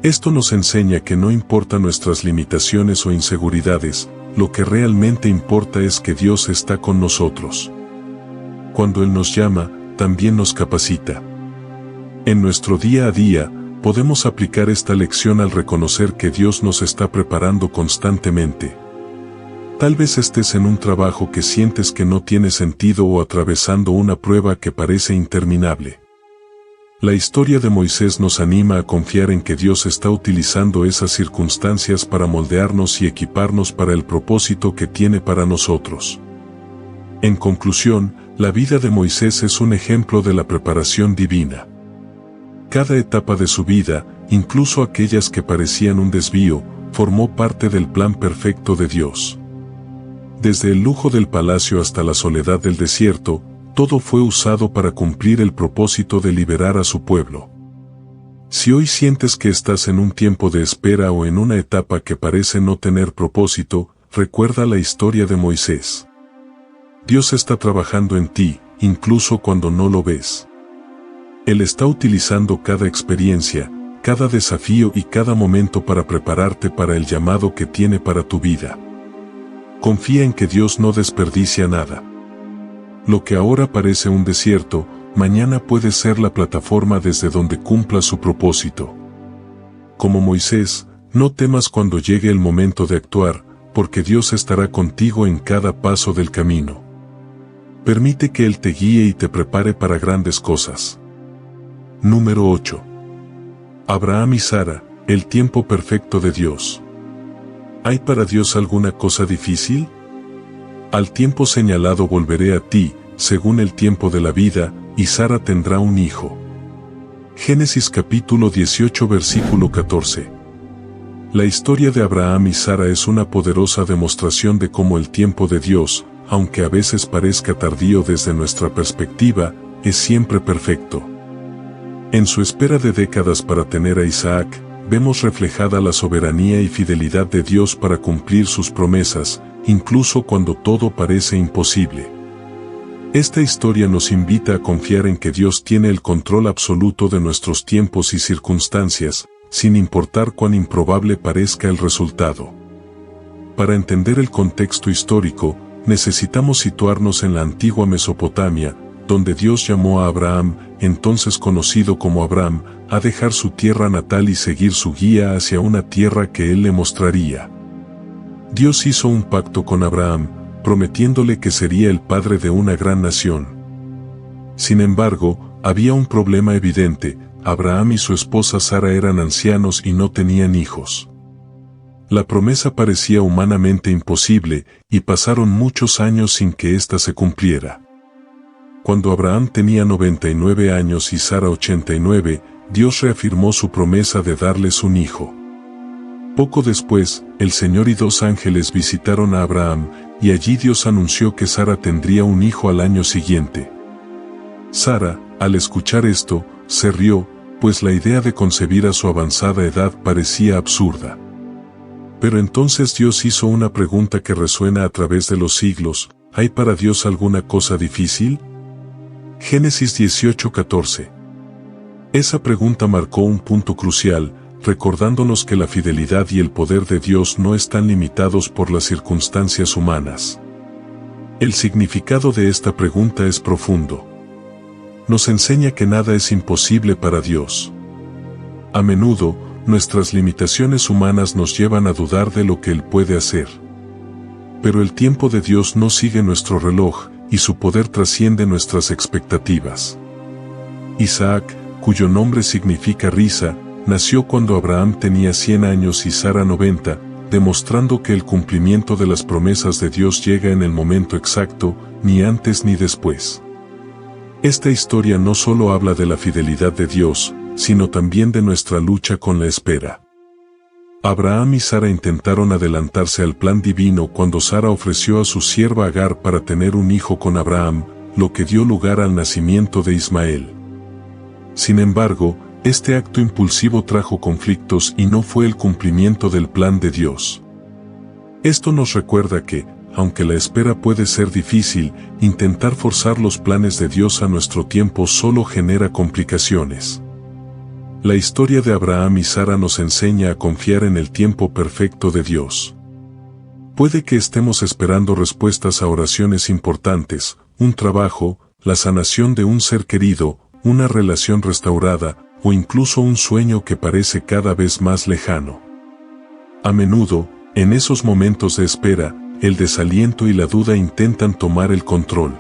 Esto nos enseña que no importa nuestras limitaciones o inseguridades, lo que realmente importa es que Dios está con nosotros. Cuando Él nos llama, también nos capacita. En nuestro día a día, podemos aplicar esta lección al reconocer que Dios nos está preparando constantemente. Tal vez estés en un trabajo que sientes que no tiene sentido o atravesando una prueba que parece interminable. La historia de Moisés nos anima a confiar en que Dios está utilizando esas circunstancias para moldearnos y equiparnos para el propósito que tiene para nosotros. En conclusión, la vida de Moisés es un ejemplo de la preparación divina. Cada etapa de su vida, incluso aquellas que parecían un desvío, formó parte del plan perfecto de Dios. Desde el lujo del palacio hasta la soledad del desierto, todo fue usado para cumplir el propósito de liberar a su pueblo. Si hoy sientes que estás en un tiempo de espera o en una etapa que parece no tener propósito, recuerda la historia de Moisés. Dios está trabajando en ti, incluso cuando no lo ves. Él está utilizando cada experiencia, cada desafío y cada momento para prepararte para el llamado que tiene para tu vida. Confía en que Dios no desperdicia nada. Lo que ahora parece un desierto, mañana puede ser la plataforma desde donde cumpla su propósito. Como Moisés, no temas cuando llegue el momento de actuar, porque Dios estará contigo en cada paso del camino. Permite que Él te guíe y te prepare para grandes cosas. Número 8. Abraham y Sara, el tiempo perfecto de Dios. ¿Hay para Dios alguna cosa difícil? Al tiempo señalado volveré a ti, según el tiempo de la vida, y Sara tendrá un hijo. Génesis capítulo 18 versículo 14. La historia de Abraham y Sara es una poderosa demostración de cómo el tiempo de Dios, aunque a veces parezca tardío desde nuestra perspectiva, es siempre perfecto. En su espera de décadas para tener a Isaac, vemos reflejada la soberanía y fidelidad de Dios para cumplir sus promesas, incluso cuando todo parece imposible. Esta historia nos invita a confiar en que Dios tiene el control absoluto de nuestros tiempos y circunstancias, sin importar cuán improbable parezca el resultado. Para entender el contexto histórico, necesitamos situarnos en la antigua Mesopotamia, donde Dios llamó a Abraham, entonces conocido como Abram, a dejar su tierra natal y seguir su guía hacia una tierra que él le mostraría. Dios hizo un pacto con Abraham, prometiéndole que sería el padre de una gran nación. Sin embargo, había un problema evidente: Abraham y su esposa Sara eran ancianos y no tenían hijos. La promesa parecía humanamente imposible, y pasaron muchos años sin que ésta se cumpliera. Cuando Abraham tenía 99 años y Sara 89, Dios reafirmó su promesa de darles un hijo. Poco después, el Señor y 2 ángeles visitaron a Abraham, y allí Dios anunció que Sara tendría un hijo al año siguiente. Sara, al escuchar esto, se rió, pues la idea de concebir a su avanzada edad parecía absurda. Pero entonces Dios hizo una pregunta que resuena a través de los siglos: ¿hay para Dios alguna cosa difícil? Génesis 18:14. Esa pregunta marcó un punto crucial, recordándonos que la fidelidad y el poder de Dios no están limitados por las circunstancias humanas. El significado de esta pregunta es profundo. Nos enseña que nada es imposible para Dios. A menudo, nuestras limitaciones humanas nos llevan a dudar de lo que Él puede hacer. Pero el tiempo de Dios no sigue nuestro reloj, y su poder trasciende nuestras expectativas. Isaac, cuyo nombre significa risa, nació cuando Abraham tenía 100 años y Sara 90, demostrando que el cumplimiento de las promesas de Dios llega en el momento exacto, ni antes ni después. Esta historia no solo habla de la fidelidad de Dios, sino también de nuestra lucha con la espera. Abraham y Sara intentaron adelantarse al plan divino cuando Sara ofreció a su sierva Agar para tener un hijo con Abraham, lo que dio lugar al nacimiento de Ismael. Sin embargo, este acto impulsivo trajo conflictos y no fue el cumplimiento del plan de Dios. Esto nos recuerda que, aunque la espera puede ser difícil, intentar forzar los planes de Dios a nuestro tiempo solo genera complicaciones. La historia de Abraham y Sara nos enseña a confiar en el tiempo perfecto de Dios. Puede que estemos esperando respuestas a oraciones importantes, un trabajo, la sanación de un ser querido, una relación restaurada, o incluso un sueño que parece cada vez más lejano. A menudo, en esos momentos de espera, el desaliento y la duda intentan tomar el control.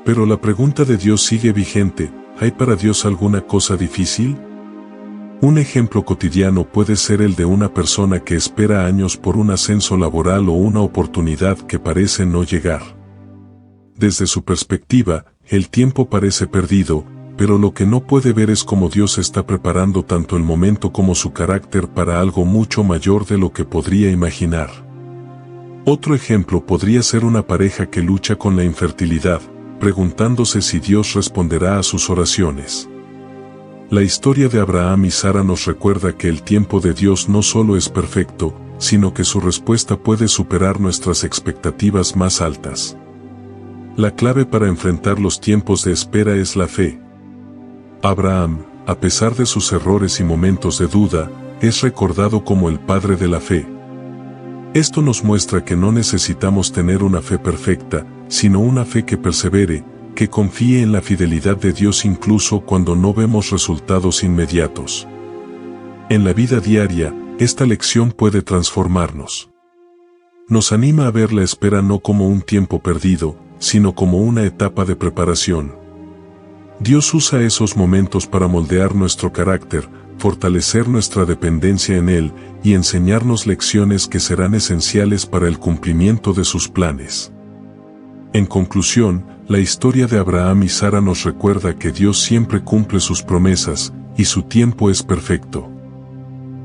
Pero la pregunta de Dios sigue vigente: ¿hay para Dios alguna cosa difícil? Un ejemplo cotidiano puede ser el de una persona que espera años por un ascenso laboral o una oportunidad que parece no llegar. Desde su perspectiva, el tiempo parece perdido, pero lo que no puede ver es cómo Dios está preparando tanto el momento como su carácter para algo mucho mayor de lo que podría imaginar. Otro ejemplo podría ser una pareja que lucha con la infertilidad, preguntándose si Dios responderá a sus oraciones. La historia de Abraham y Sara nos recuerda que el tiempo de Dios no solo es perfecto, sino que su respuesta puede superar nuestras expectativas más altas. La clave para enfrentar los tiempos de espera es la fe. Abraham, a pesar de sus errores y momentos de duda, es recordado como el padre de la fe. Esto nos muestra que no necesitamos tener una fe perfecta, sino una fe que persevere, que confíe en la fidelidad de Dios incluso cuando no vemos resultados inmediatos. En la vida diaria, esta lección puede transformarnos. Nos anima a ver la espera no como un tiempo perdido, sino como una etapa de preparación. Dios usa esos momentos para moldear nuestro carácter, fortalecer nuestra dependencia en Él y enseñarnos lecciones que serán esenciales para el cumplimiento de sus planes. En conclusión, la historia de Abraham y Sara nos recuerda que Dios siempre cumple sus promesas, y su tiempo es perfecto.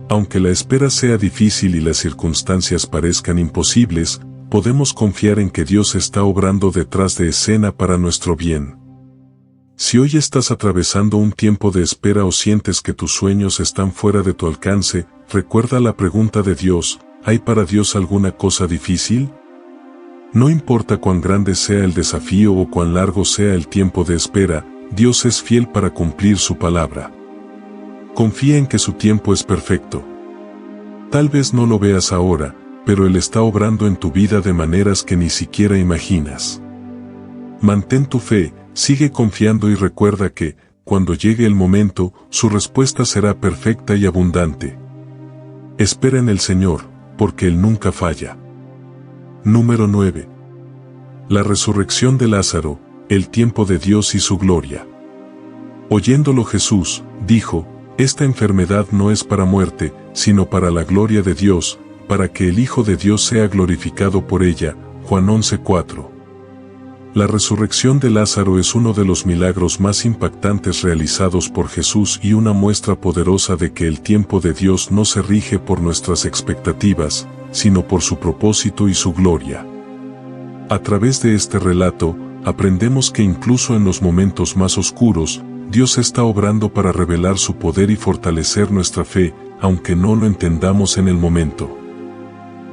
Aunque la espera sea difícil y las circunstancias parezcan imposibles, podemos confiar en que Dios está obrando detrás de escena para nuestro bien. Si hoy estás atravesando un tiempo de espera o sientes que tus sueños están fuera de tu alcance, recuerda la pregunta de Dios: ¿hay para Dios alguna cosa difícil? No importa cuán grande sea el desafío o cuán largo sea el tiempo de espera, Dios es fiel para cumplir su palabra. Confía en que su tiempo es perfecto. Tal vez no lo veas ahora, pero Él está obrando en tu vida de maneras que ni siquiera imaginas. Mantén tu fe, sigue confiando y recuerda que, cuando llegue el momento, su respuesta será perfecta y abundante. Espera en el Señor, porque Él nunca falla. Número 9. La resurrección de Lázaro, el tiempo de Dios y su gloria. Oyéndolo Jesús, dijo: esta enfermedad no es para muerte, sino para la gloria de Dios, para que el Hijo de Dios sea glorificado por ella. Juan 11:4. La resurrección de Lázaro es uno de los milagros más impactantes realizados por Jesús y una muestra poderosa de que el tiempo de Dios no se rige por nuestras expectativas, sino por su propósito y su gloria. A través de este relato, aprendemos que incluso en los momentos más oscuros, Dios está obrando para revelar su poder y fortalecer nuestra fe, aunque no lo entendamos en el momento.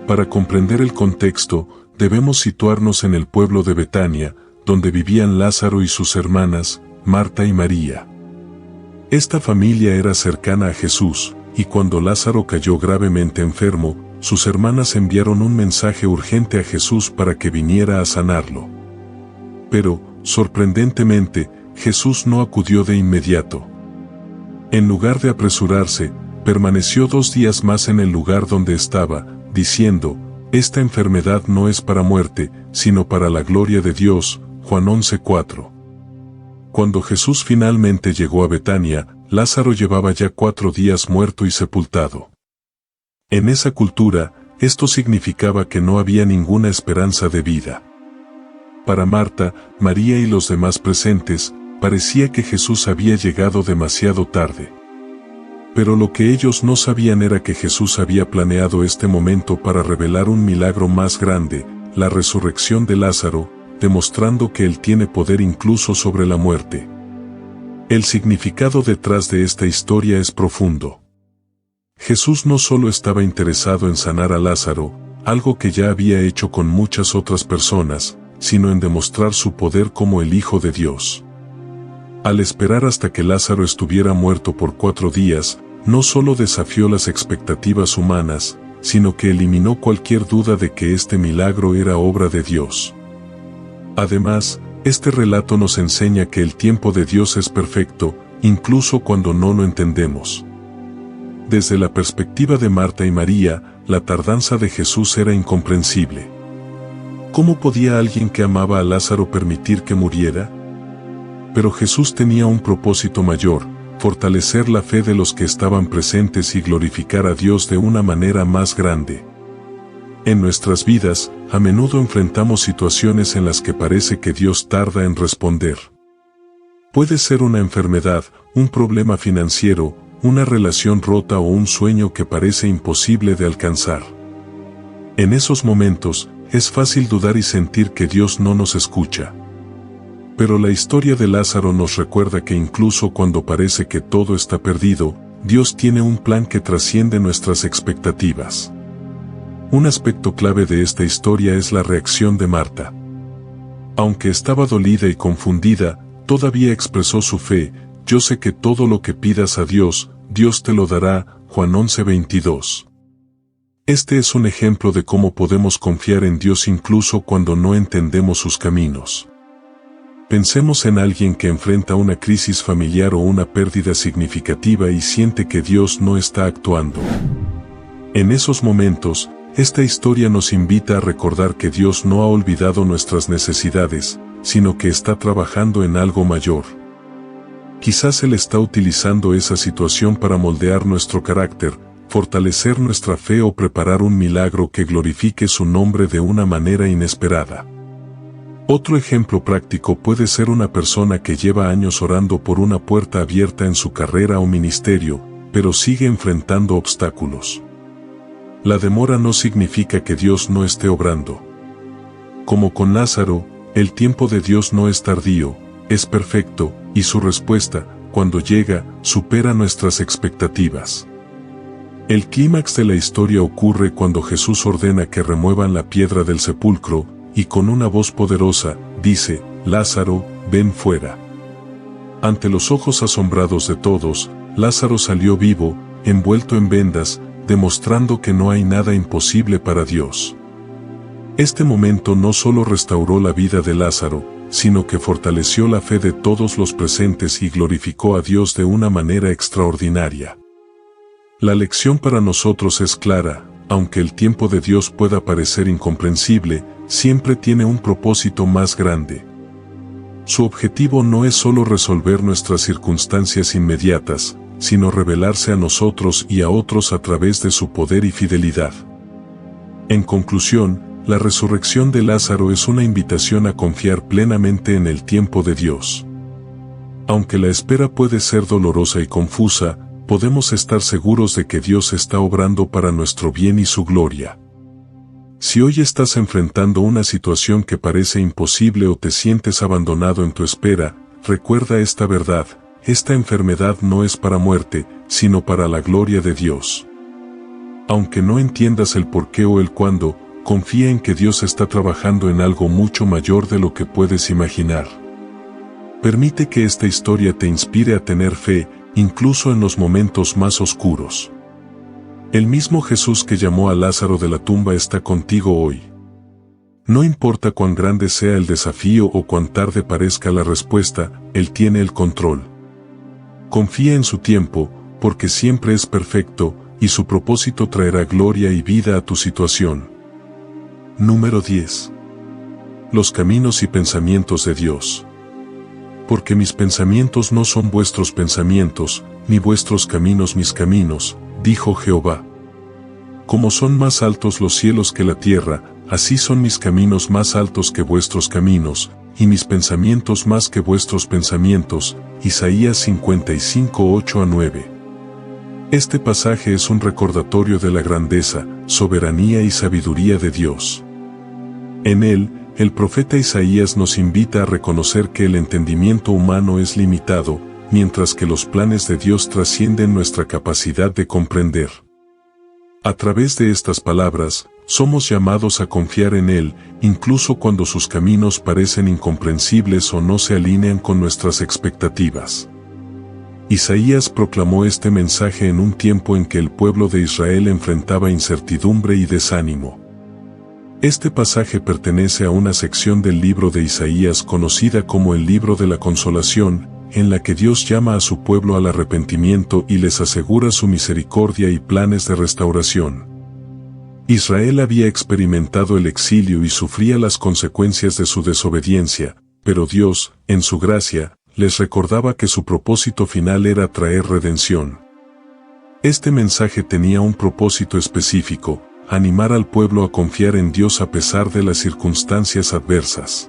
Para comprender el contexto, debemos situarnos en el pueblo de Betania, donde vivían Lázaro y sus hermanas, Marta y María. Esta familia era cercana a Jesús, y cuando Lázaro cayó gravemente enfermo, sus hermanas enviaron un mensaje urgente a Jesús para que viniera a sanarlo. Pero, sorprendentemente, Jesús no acudió de inmediato. En lugar de apresurarse, permaneció 2 días más en el lugar donde estaba, diciendo: esta enfermedad no es para muerte, sino para la gloria de Dios. Juan 11:4. Cuando Jesús finalmente llegó a Betania, Lázaro llevaba ya 4 días muerto y sepultado. En esa cultura, esto significaba que no había ninguna esperanza de vida. Para Marta, María y los demás presentes, parecía que Jesús había llegado demasiado tarde. Pero lo que ellos no sabían era que Jesús había planeado este momento para revelar un milagro más grande, la resurrección de Lázaro, demostrando que Él tiene poder incluso sobre la muerte. El significado detrás de esta historia es profundo. Jesús no solo estaba interesado en sanar a Lázaro, algo que ya había hecho con muchas otras personas, sino en demostrar su poder como el Hijo de Dios. Al esperar hasta que Lázaro estuviera muerto por 4 días, no solo desafió las expectativas humanas, sino que eliminó cualquier duda de que este milagro era obra de Dios. Además, este relato nos enseña que el tiempo de Dios es perfecto, incluso cuando no lo entendemos. Desde la perspectiva de Marta y María, la tardanza de Jesús era incomprensible. ¿Cómo podía alguien que amaba a Lázaro permitir que muriera? Pero Jesús tenía un propósito mayor: fortalecer la fe de los que estaban presentes y glorificar a Dios de una manera más grande. En nuestras vidas, a menudo enfrentamos situaciones en las que parece que Dios tarda en responder. Puede ser una enfermedad, un problema financiero, una relación rota o un sueño que parece imposible de alcanzar. En esos momentos, es fácil dudar y sentir que Dios no nos escucha. Pero la historia de Lázaro nos recuerda que incluso cuando parece que todo está perdido, Dios tiene un plan que trasciende nuestras expectativas. Un aspecto clave de esta historia es la reacción de Marta. Aunque estaba dolida y confundida, todavía expresó su fe: yo sé que todo lo que pidas a Dios, Dios te lo dará. Juan 11:22. Este es un ejemplo de cómo podemos confiar en Dios incluso cuando no entendemos sus caminos. Pensemos en alguien que enfrenta una crisis familiar o una pérdida significativa y siente que Dios no está actuando. En esos momentos, esta historia nos invita a recordar que Dios no ha olvidado nuestras necesidades, sino que está trabajando en algo mayor. Quizás Él está utilizando esa situación para moldear nuestro carácter, fortalecer nuestra fe o preparar un milagro que glorifique su nombre de una manera inesperada. Otro ejemplo práctico puede ser una persona que lleva años orando por una puerta abierta en su carrera o ministerio, pero sigue enfrentando obstáculos. La demora no significa que Dios no esté obrando. Como con Lázaro, el tiempo de Dios no es tardío, es perfecto, y su respuesta, cuando llega, supera nuestras expectativas. El clímax de la historia ocurre cuando Jesús ordena que remuevan la piedra del sepulcro, y con una voz poderosa, dice, Lázaro, ven fuera. Ante los ojos asombrados de todos, Lázaro salió vivo, envuelto en vendas, demostrando que no hay nada imposible para Dios. Este momento no solo restauró la vida de Lázaro, sino que fortaleció la fe de todos los presentes y glorificó a Dios de una manera extraordinaria. La lección para nosotros es clara, aunque el tiempo de Dios pueda parecer incomprensible, siempre tiene un propósito más grande. Su objetivo no es solo resolver nuestras circunstancias inmediatas, sino revelarse a nosotros y a otros a través de su poder y fidelidad. En conclusión, la resurrección de Lázaro es una invitación a confiar plenamente en el tiempo de Dios. Aunque la espera puede ser dolorosa y confusa, podemos estar seguros de que Dios está obrando para nuestro bien y su gloria. Si hoy estás enfrentando una situación que parece imposible o te sientes abandonado en tu espera, recuerda esta verdad: esta enfermedad no es para muerte, sino para la gloria de Dios. Aunque no entiendas el por qué o el cuándo, confía en que Dios está trabajando en algo mucho mayor de lo que puedes imaginar. Permite que esta historia te inspire a tener fe, incluso en los momentos más oscuros. El mismo Jesús que llamó a Lázaro de la tumba está contigo hoy. No importa cuán grande sea el desafío o cuán tarde parezca la respuesta, Él tiene el control. Confía en su tiempo, porque siempre es perfecto, y su propósito traerá gloria y vida a tu situación. Número 10. Los caminos y pensamientos de Dios. Porque mis pensamientos no son vuestros pensamientos, ni vuestros caminos mis caminos, dijo Jehová. Como son más altos los cielos que la tierra, así son mis caminos más altos que vuestros caminos, y mis pensamientos más que vuestros pensamientos. Isaías 55, 8-9. Este pasaje es un recordatorio de la grandeza, soberanía y sabiduría de Dios. En él, el profeta Isaías nos invita a reconocer que el entendimiento humano es limitado, mientras que los planes de Dios trascienden nuestra capacidad de comprender. A través de estas palabras, somos llamados a confiar en Él, incluso cuando sus caminos parecen incomprensibles o no se alinean con nuestras expectativas. Isaías proclamó este mensaje en un tiempo en que el pueblo de Israel enfrentaba incertidumbre y desánimo. Este pasaje pertenece a una sección del libro de Isaías conocida como el libro de la consolación, en la que Dios llama a su pueblo al arrepentimiento y les asegura su misericordia y planes de restauración. Israel había experimentado el exilio y sufría las consecuencias de su desobediencia, pero Dios, en su gracia, les recordaba que su propósito final era traer redención. Este mensaje tenía un propósito específico: animar al pueblo a confiar en Dios a pesar de las circunstancias adversas.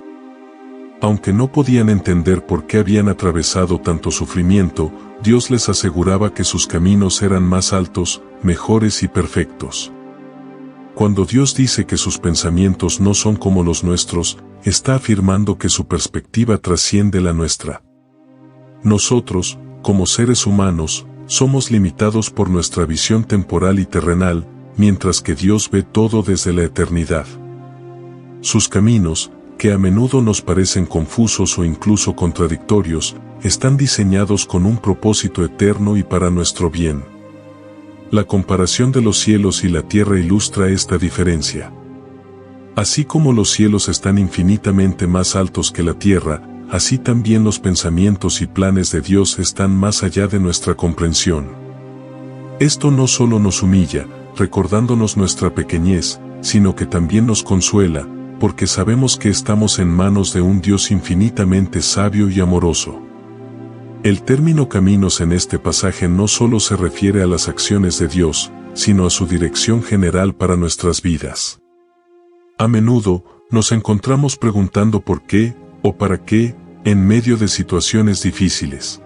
Aunque no podían entender por qué habían atravesado tanto sufrimiento, Dios les aseguraba que sus caminos eran más altos, mejores y perfectos. Cuando Dios dice que sus pensamientos no son como los nuestros, está afirmando que su perspectiva trasciende la nuestra. Nosotros, como seres humanos, somos limitados por nuestra visión temporal y terrenal, mientras que Dios ve todo desde la eternidad. Sus caminos, que a menudo nos parecen confusos o incluso contradictorios, están diseñados con un propósito eterno y para nuestro bien. La comparación de los cielos y la tierra ilustra esta diferencia. Así como los cielos están infinitamente más altos que la tierra, así también los pensamientos y planes de Dios están más allá de nuestra comprensión. Esto no solo nos humilla, recordándonos nuestra pequeñez, sino que también nos consuela, porque sabemos que estamos en manos de un Dios infinitamente sabio y amoroso. El término caminos en este pasaje no solo se refiere a las acciones de Dios, sino a su dirección general para nuestras vidas. A menudo, nos encontramos preguntando por qué, o para qué, en medio de situaciones difíciles.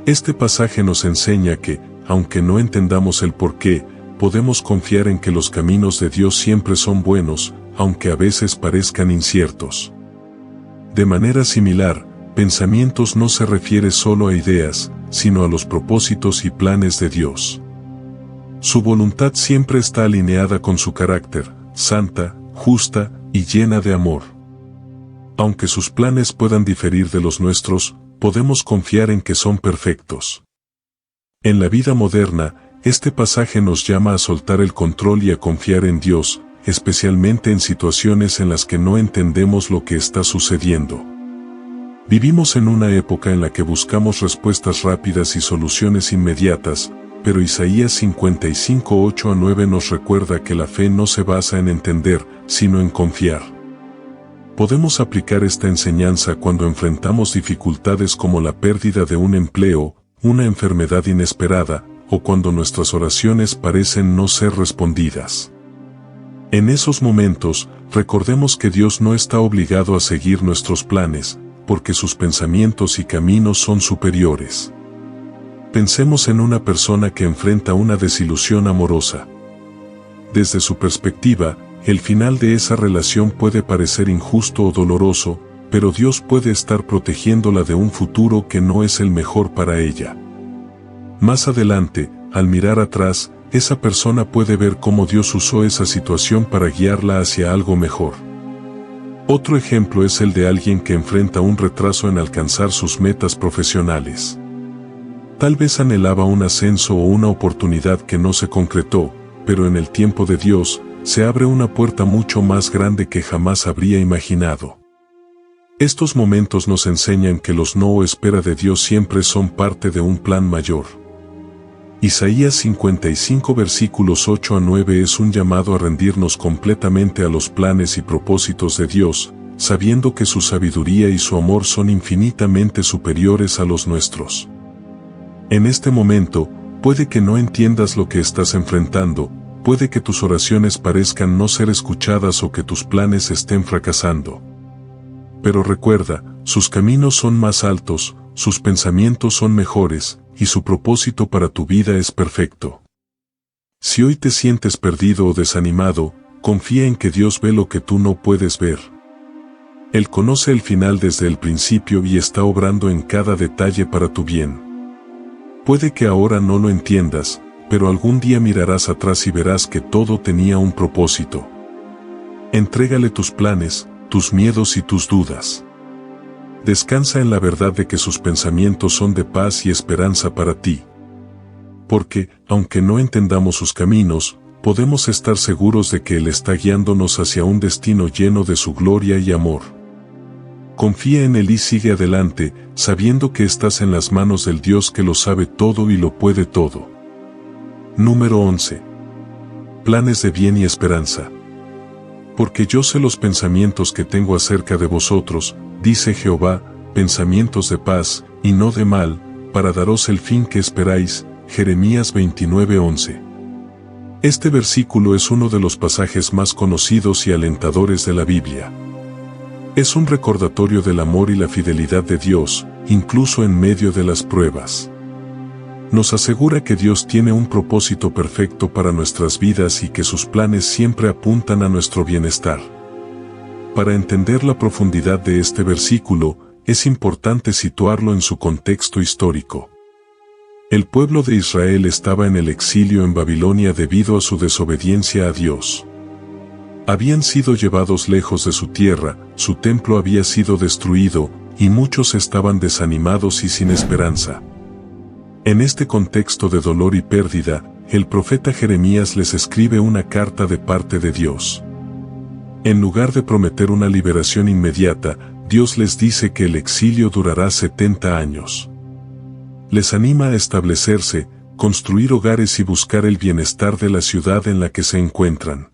Este pasaje nos enseña que, aunque no entendamos el por qué, podemos confiar en que los caminos de Dios siempre son buenos, aunque a veces parezcan inciertos. De manera similar, pensamientos no se refiere solo a ideas, sino a los propósitos y planes de Dios. Su voluntad siempre está alineada con su carácter, santa, justa y llena de amor. Aunque sus planes puedan diferir de los nuestros, podemos confiar en que son perfectos. En la vida moderna, este pasaje nos llama a soltar el control y a confiar en Dios, especialmente en situaciones en las que no entendemos lo que está sucediendo. Vivimos en una época en la que buscamos respuestas rápidas y soluciones inmediatas, pero Isaías 55, 8-9 nos recuerda que la fe no se basa en entender, sino en confiar. Podemos aplicar esta enseñanza cuando enfrentamos dificultades como la pérdida de un empleo, una enfermedad inesperada, o cuando nuestras oraciones parecen no ser respondidas. En esos momentos, recordemos que Dios no está obligado a seguir nuestros planes, porque sus pensamientos y caminos son superiores. Pensemos en una persona que enfrenta una desilusión amorosa. Desde su perspectiva, el final de esa relación puede parecer injusto o doloroso, pero Dios puede estar protegiéndola de un futuro que no es el mejor para ella. Más adelante, al mirar atrás, esa persona puede ver cómo Dios usó esa situación para guiarla hacia algo mejor. Otro ejemplo es el de alguien que enfrenta un retraso en alcanzar sus metas profesionales. Tal vez anhelaba un ascenso o una oportunidad que no se concretó, pero en el tiempo de Dios, se abre una puerta mucho más grande que jamás habría imaginado. Estos momentos nos enseñan que los no o espera de Dios siempre son parte de un plan mayor. Isaías 55 versículos 8-9 es un llamado a rendirnos completamente a los planes y propósitos de Dios, sabiendo que su sabiduría y su amor son infinitamente superiores a los nuestros. En este momento, puede que no entiendas lo que estás enfrentando, puede que tus oraciones parezcan no ser escuchadas o que tus planes estén fracasando. Pero recuerda, sus caminos son más altos, sus pensamientos son mejores, y su propósito para tu vida es perfecto. Si hoy te sientes perdido o desanimado, confía en que Dios ve lo que tú no puedes ver. Él conoce el final desde el principio y está obrando en cada detalle para tu bien. Puede que ahora no lo entiendas, pero algún día mirarás atrás y verás que todo tenía un propósito. Entrégale tus planes, tus miedos y tus dudas. Descansa en la verdad de que sus pensamientos son de paz y esperanza para ti. Porque, aunque no entendamos sus caminos, podemos estar seguros de que Él está guiándonos hacia un destino lleno de su gloria y amor. Confía en Él y sigue adelante, sabiendo que estás en las manos del Dios que lo sabe todo y lo puede todo. Número 11. Planes de bien y esperanza. Porque yo sé los pensamientos que tengo acerca de vosotros, dice Jehová, pensamientos de paz, y no de mal, para daros el fin que esperáis. Jeremías 29:11. Este versículo es uno de los pasajes más conocidos y alentadores de la Biblia. Es un recordatorio del amor y la fidelidad de Dios, incluso en medio de las pruebas. Nos asegura que Dios tiene un propósito perfecto para nuestras vidas y que sus planes siempre apuntan a nuestro bienestar. Para entender la profundidad de este versículo, es importante situarlo en su contexto histórico. El pueblo de Israel estaba en el exilio en Babilonia debido a su desobediencia a Dios. Habían sido llevados lejos de su tierra, su templo había sido destruido, y muchos estaban desanimados y sin esperanza. En este contexto de dolor y pérdida, el profeta Jeremías les escribe una carta de parte de Dios. En lugar de prometer una liberación inmediata, Dios les dice que el exilio durará 70 años. Les anima a establecerse, construir hogares y buscar el bienestar de la ciudad en la que se encuentran.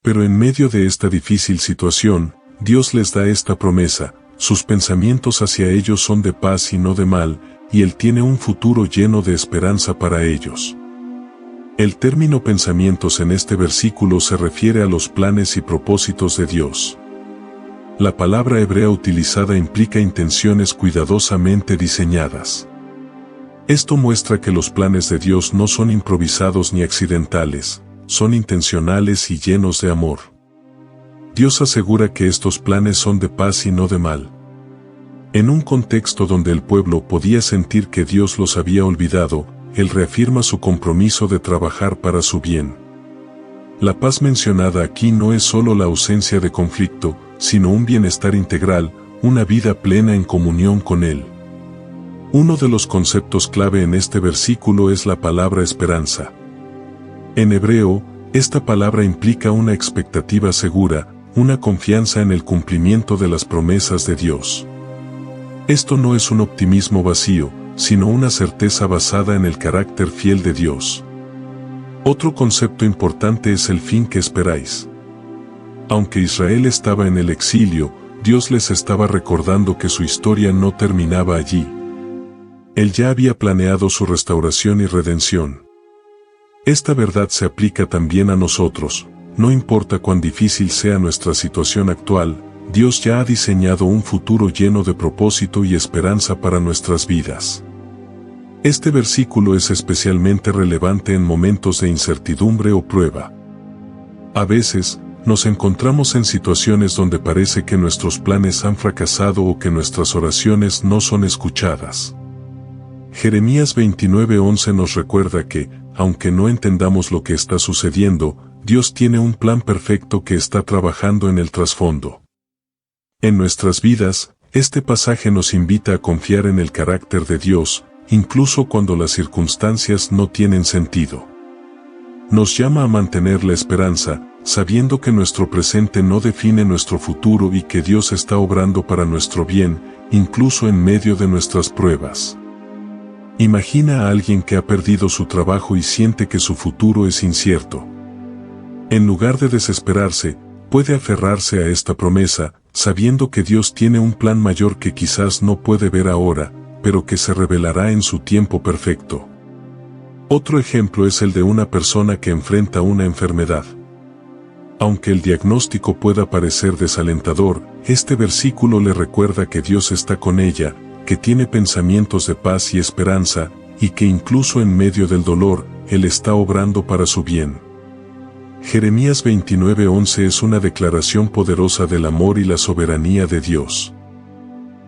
Pero en medio de esta difícil situación, Dios les da esta promesa: sus pensamientos hacia ellos son de paz y no de mal, y Él tiene un futuro lleno de esperanza para ellos. El término pensamientos en este versículo se refiere a los planes y propósitos de Dios. La palabra hebrea utilizada implica intenciones cuidadosamente diseñadas. Esto muestra que los planes de Dios no son improvisados ni accidentales, son intencionales y llenos de amor. Dios asegura que estos planes son de paz y no de mal. En un contexto donde el pueblo podía sentir que Dios los había olvidado, Él reafirma su compromiso de trabajar para su bien. La paz mencionada aquí no es solo la ausencia de conflicto, sino un bienestar integral, una vida plena en comunión con Él. Uno de los conceptos clave en este versículo es la palabra esperanza. En hebreo, esta palabra implica una expectativa segura, una confianza en el cumplimiento de las promesas de Dios. Esto no es un optimismo vacío, sino una certeza basada en el carácter fiel de Dios. Otro concepto importante es el fin que esperáis. Aunque Israel estaba en el exilio, Dios les estaba recordando que su historia no terminaba allí. Él ya había planeado su restauración y redención. Esta verdad se aplica también a nosotros. No importa cuán difícil sea nuestra situación actual, Dios ya ha diseñado un futuro lleno de propósito y esperanza para nuestras vidas. Este versículo es especialmente relevante en momentos de incertidumbre o prueba. A veces, nos encontramos en situaciones donde parece que nuestros planes han fracasado o que nuestras oraciones no son escuchadas. Jeremías 29:11 nos recuerda que, aunque no entendamos lo que está sucediendo, Dios tiene un plan perfecto que está trabajando en el trasfondo. En nuestras vidas, este pasaje nos invita a confiar en el carácter de Dios, incluso cuando las circunstancias no tienen sentido. Nos llama a mantener la esperanza, sabiendo que nuestro presente no define nuestro futuro y que Dios está obrando para nuestro bien, incluso en medio de nuestras pruebas. Imagina a alguien que ha perdido su trabajo y siente que su futuro es incierto. En lugar de desesperarse, puede aferrarse a esta promesa, sabiendo que Dios tiene un plan mayor que quizás no puede ver ahora, pero que se revelará en su tiempo perfecto. Otro ejemplo es el de una persona que enfrenta una enfermedad. Aunque el diagnóstico pueda parecer desalentador, este versículo le recuerda que Dios está con ella, que tiene pensamientos de paz y esperanza, y que incluso en medio del dolor, Él está obrando para su bien. Jeremías 29:11 es una declaración poderosa del amor y la soberanía de Dios.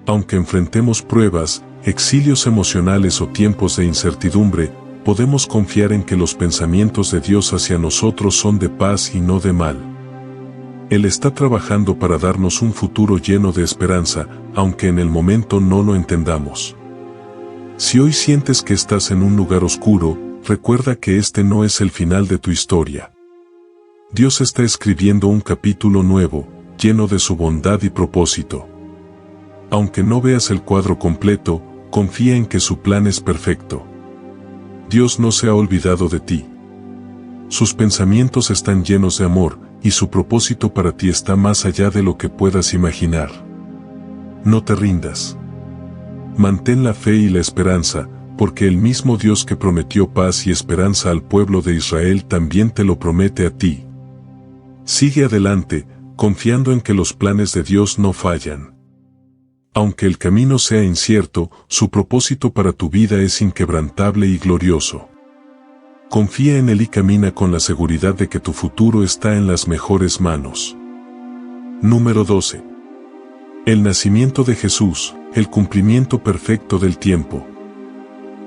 Aunque enfrentemos pruebas, exilios emocionales o tiempos de incertidumbre, podemos confiar en que los pensamientos de Dios hacia nosotros son de paz y no de mal. Él está trabajando para darnos un futuro lleno de esperanza, aunque en el momento no lo entendamos. Si hoy sientes que estás en un lugar oscuro, recuerda que este no es el final de tu historia. Dios está escribiendo un capítulo nuevo, lleno de su bondad y propósito. Aunque no veas el cuadro completo, confía en que su plan es perfecto. Dios no se ha olvidado de ti. Sus pensamientos están llenos de amor, y su propósito para ti está más allá de lo que puedas imaginar. No te rindas. Mantén la fe y la esperanza, porque el mismo Dios que prometió paz y esperanza al pueblo de Israel también te lo promete a ti. Sigue adelante, confiando en que los planes de Dios no fallan. Aunque el camino sea incierto, su propósito para tu vida es inquebrantable y glorioso. Confía en Él y camina con la seguridad de que tu futuro está en las mejores manos. Número 12. El nacimiento de Jesús, el cumplimiento perfecto del tiempo.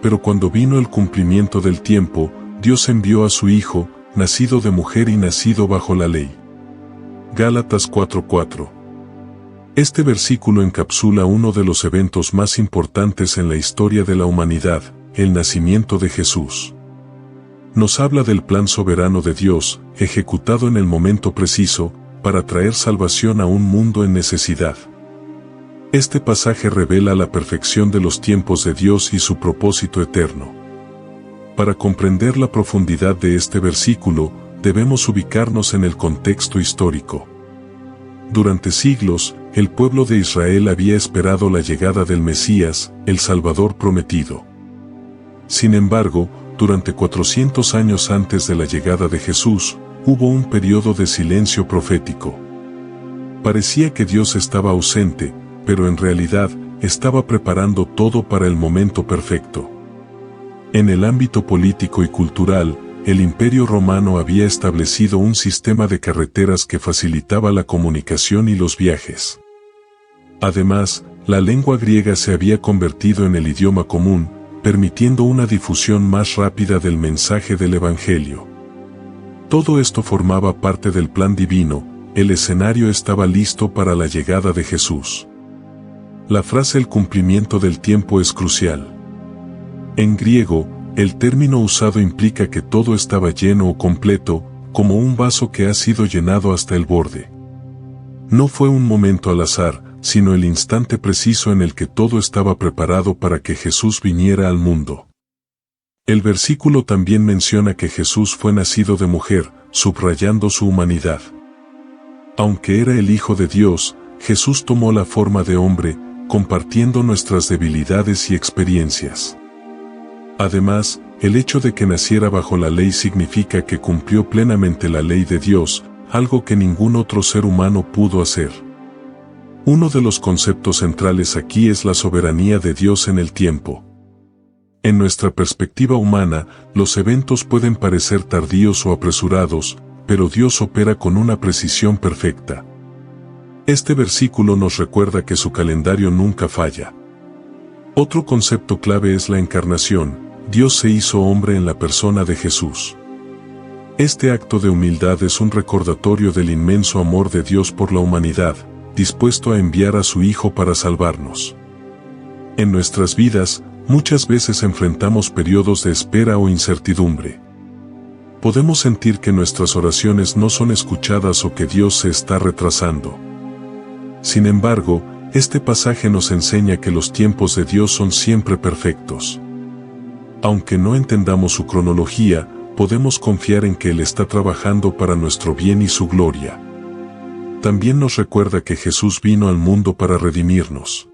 Pero cuando vino el cumplimiento del tiempo, Dios envió a su Hijo, nacido de mujer y nacido bajo la ley. Gálatas 4:4. Este versículo encapsula uno de los eventos más importantes en la historia de la humanidad, el nacimiento de Jesús. Nos habla del plan soberano de Dios, ejecutado en el momento preciso, para traer salvación a un mundo en necesidad. Este pasaje revela la perfección de los tiempos de Dios y su propósito eterno. Para comprender la profundidad de este versículo, debemos ubicarnos en el contexto histórico. Durante siglos, el pueblo de Israel había esperado la llegada del Mesías, el Salvador prometido. Sin embargo, durante 400 años antes de la llegada de Jesús, hubo un periodo de silencio profético. Parecía que Dios estaba ausente, pero en realidad estaba preparando todo para el momento perfecto. En el ámbito político y cultural, el Imperio Romano había establecido un sistema de carreteras que facilitaba la comunicación y los viajes. Además, la lengua griega se había convertido en el idioma común, permitiendo una difusión más rápida del mensaje del Evangelio. Todo esto formaba parte del plan divino. El escenario estaba listo para la llegada de Jesús. La frase "el cumplimiento del tiempo" es crucial. En griego, el término usado implica que todo estaba lleno o completo, como un vaso que ha sido llenado hasta el borde. No fue un momento al azar, sino el instante preciso en el que todo estaba preparado para que Jesús viniera al mundo. El versículo también menciona que Jesús fue nacido de mujer, subrayando su humanidad. Aunque era el Hijo de Dios, Jesús tomó la forma de hombre, compartiendo nuestras debilidades y experiencias. Además, el hecho de que naciera bajo la ley significa que cumplió plenamente la ley de Dios, algo que ningún otro ser humano pudo hacer. Uno de los conceptos centrales aquí es la soberanía de Dios en el tiempo. En nuestra perspectiva humana, los eventos pueden parecer tardíos o apresurados, pero Dios opera con una precisión perfecta. Este versículo nos recuerda que su calendario nunca falla. Otro concepto clave es la encarnación. Dios se hizo hombre en la persona de Jesús. Este acto de humildad es un recordatorio del inmenso amor de Dios por la humanidad, dispuesto a enviar a su Hijo para salvarnos. En nuestras vidas, muchas veces enfrentamos periodos de espera o incertidumbre. Podemos sentir que nuestras oraciones no son escuchadas o que Dios se está retrasando. Sin embargo, este pasaje nos enseña que los tiempos de Dios son siempre perfectos. Aunque no entendamos su cronología, podemos confiar en que Él está trabajando para nuestro bien y su gloria. También nos recuerda que Jesús vino al mundo para redimirnos.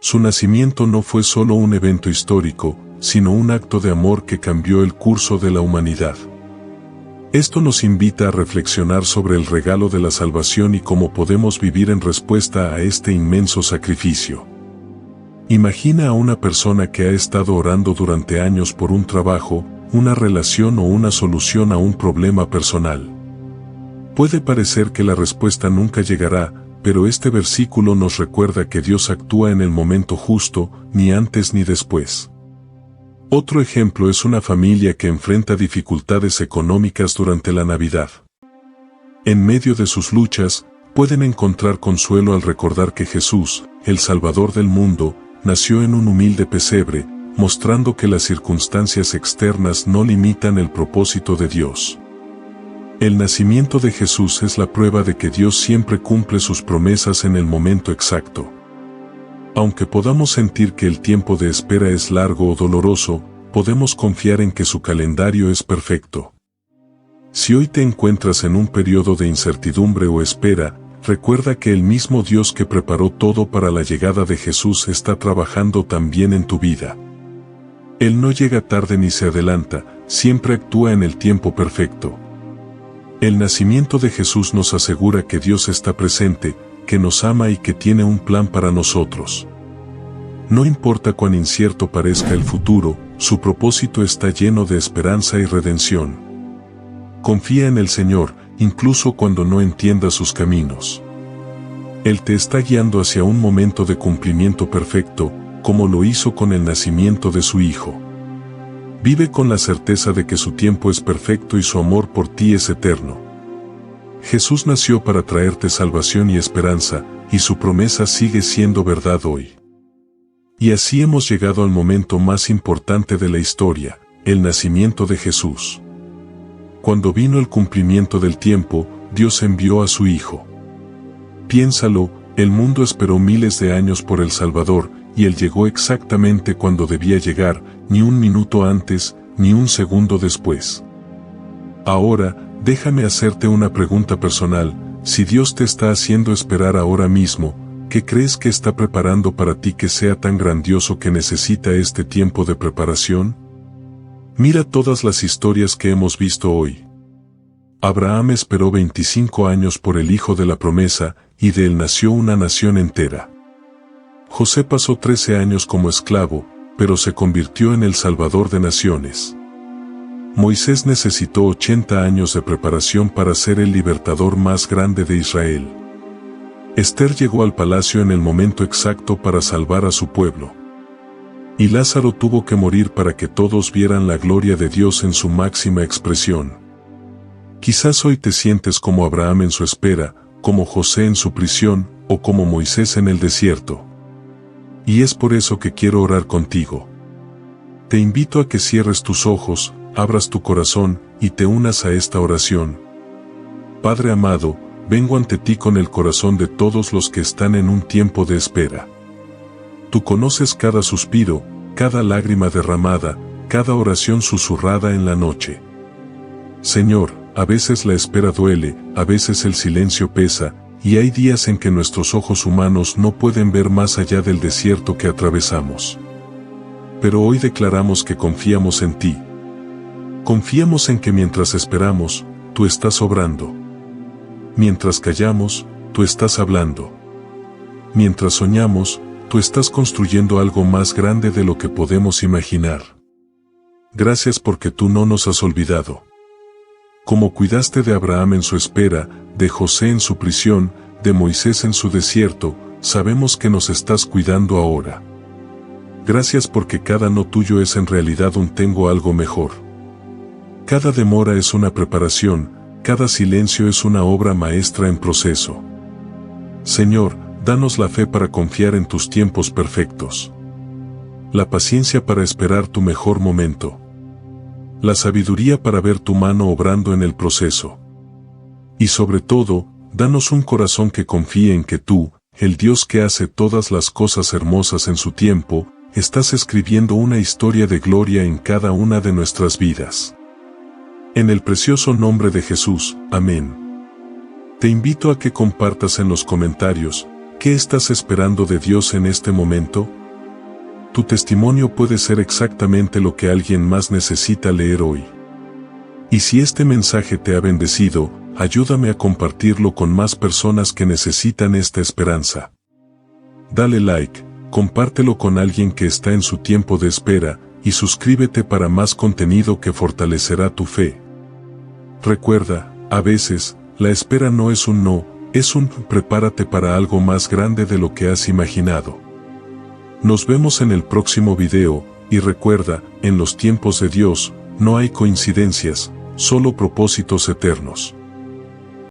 Su nacimiento no fue solo un evento histórico, sino un acto de amor que cambió el curso de la humanidad. Esto nos invita a reflexionar sobre el regalo de la salvación y cómo podemos vivir en respuesta a este inmenso sacrificio. Imagina a una persona que ha estado orando durante años por un trabajo, una relación o una solución a un problema personal. Puede parecer que la respuesta nunca llegará, pero este versículo nos recuerda que Dios actúa en el momento justo, ni antes ni después. Otro ejemplo es una familia que enfrenta dificultades económicas durante la Navidad. En medio de sus luchas, pueden encontrar consuelo al recordar que Jesús, el Salvador del mundo, nació en un humilde pesebre, mostrando que las circunstancias externas no limitan el propósito de Dios. El nacimiento de Jesús es la prueba de que Dios siempre cumple sus promesas en el momento exacto. Aunque podamos sentir que el tiempo de espera es largo o doloroso, podemos confiar en que su calendario es perfecto. Si hoy te encuentras en un periodo de incertidumbre o espera, recuerda que el mismo Dios que preparó todo para la llegada de Jesús está trabajando también en tu vida. Él no llega tarde ni se adelanta, siempre actúa en el tiempo perfecto. El nacimiento de Jesús nos asegura que Dios está presente, que nos ama y que tiene un plan para nosotros. No importa cuán incierto parezca el futuro, su propósito está lleno de esperanza y redención. Confía en el Señor, incluso cuando no entiendas sus caminos. Él te está guiando hacia un momento de cumplimiento perfecto, como lo hizo con el nacimiento de su Hijo. Vive con la certeza de que su tiempo es perfecto y su amor por ti es eterno. Jesús nació para traerte salvación y esperanza, y su promesa sigue siendo verdad hoy. Y así hemos llegado al momento más importante de la historia, el nacimiento de Jesús. Cuando vino el cumplimiento del tiempo, Dios envió a su Hijo. Piénsalo, el mundo esperó miles de años por el Salvador, y Él llegó exactamente cuando debía llegar, ni un minuto antes, ni un segundo después. Ahora, déjame hacerte una pregunta personal: si Dios te está haciendo esperar ahora mismo, ¿qué crees que está preparando para ti que sea tan grandioso que necesita este tiempo de preparación? Mira todas las historias que hemos visto hoy. Abraham esperó 25 años por el hijo de la promesa, y de él nació una nación entera. José pasó 13 años como esclavo, pero se convirtió en el salvador de naciones. Moisés necesitó 80 años de preparación para ser el libertador más grande de Israel. Esther llegó al palacio en el momento exacto para salvar a su pueblo. Y Lázaro tuvo que morir para que todos vieran la gloria de Dios en su máxima expresión. Quizás hoy te sientes como Abraham en su espera, como José en su prisión, o como Moisés en el desierto. Y es por eso que quiero orar contigo. Te invito a que cierres tus ojos, abras tu corazón, y te unas a esta oración. Padre amado, vengo ante ti con el corazón de todos los que están en un tiempo de espera. Tú conoces cada suspiro, cada lágrima derramada, cada oración susurrada en la noche. Señor, a veces la espera duele, a veces el silencio pesa, y hay días en que nuestros ojos humanos no pueden ver más allá del desierto que atravesamos. Pero hoy declaramos que confiamos en ti. Confiamos en que mientras esperamos, tú estás obrando. Mientras callamos, tú estás hablando. Mientras soñamos, tú estás construyendo algo más grande de lo que podemos imaginar. Gracias porque tú no nos has olvidado. Como cuidaste de Abraham en su espera, de José en su prisión, de Moisés en su desierto, sabemos que nos estás cuidando ahora. Gracias porque cada no tuyo es en realidad un tengo algo mejor. Cada demora es una preparación, cada silencio es una obra maestra en proceso. Señor, danos la fe para confiar en tus tiempos perfectos. La paciencia para esperar tu mejor momento. La sabiduría para ver tu mano obrando en el proceso. Y sobre todo, danos un corazón que confíe en que tú, el Dios que hace todas las cosas hermosas en su tiempo, estás escribiendo una historia de gloria en cada una de nuestras vidas. En el precioso nombre de Jesús, amén. Te invito a que compartas en los comentarios, ¿qué estás esperando de Dios en este momento? Tu testimonio puede ser exactamente lo que alguien más necesita leer hoy. Y si este mensaje te ha bendecido, ayúdame a compartirlo con más personas que necesitan esta esperanza. Dale like, compártelo con alguien que está en su tiempo de espera, y suscríbete para más contenido que fortalecerá tu fe. Recuerda, a veces, la espera no es un no, es un prepárate para algo más grande de lo que has imaginado. Nos vemos en el próximo video, y recuerda, en los tiempos de Dios, no hay coincidencias, solo propósitos eternos.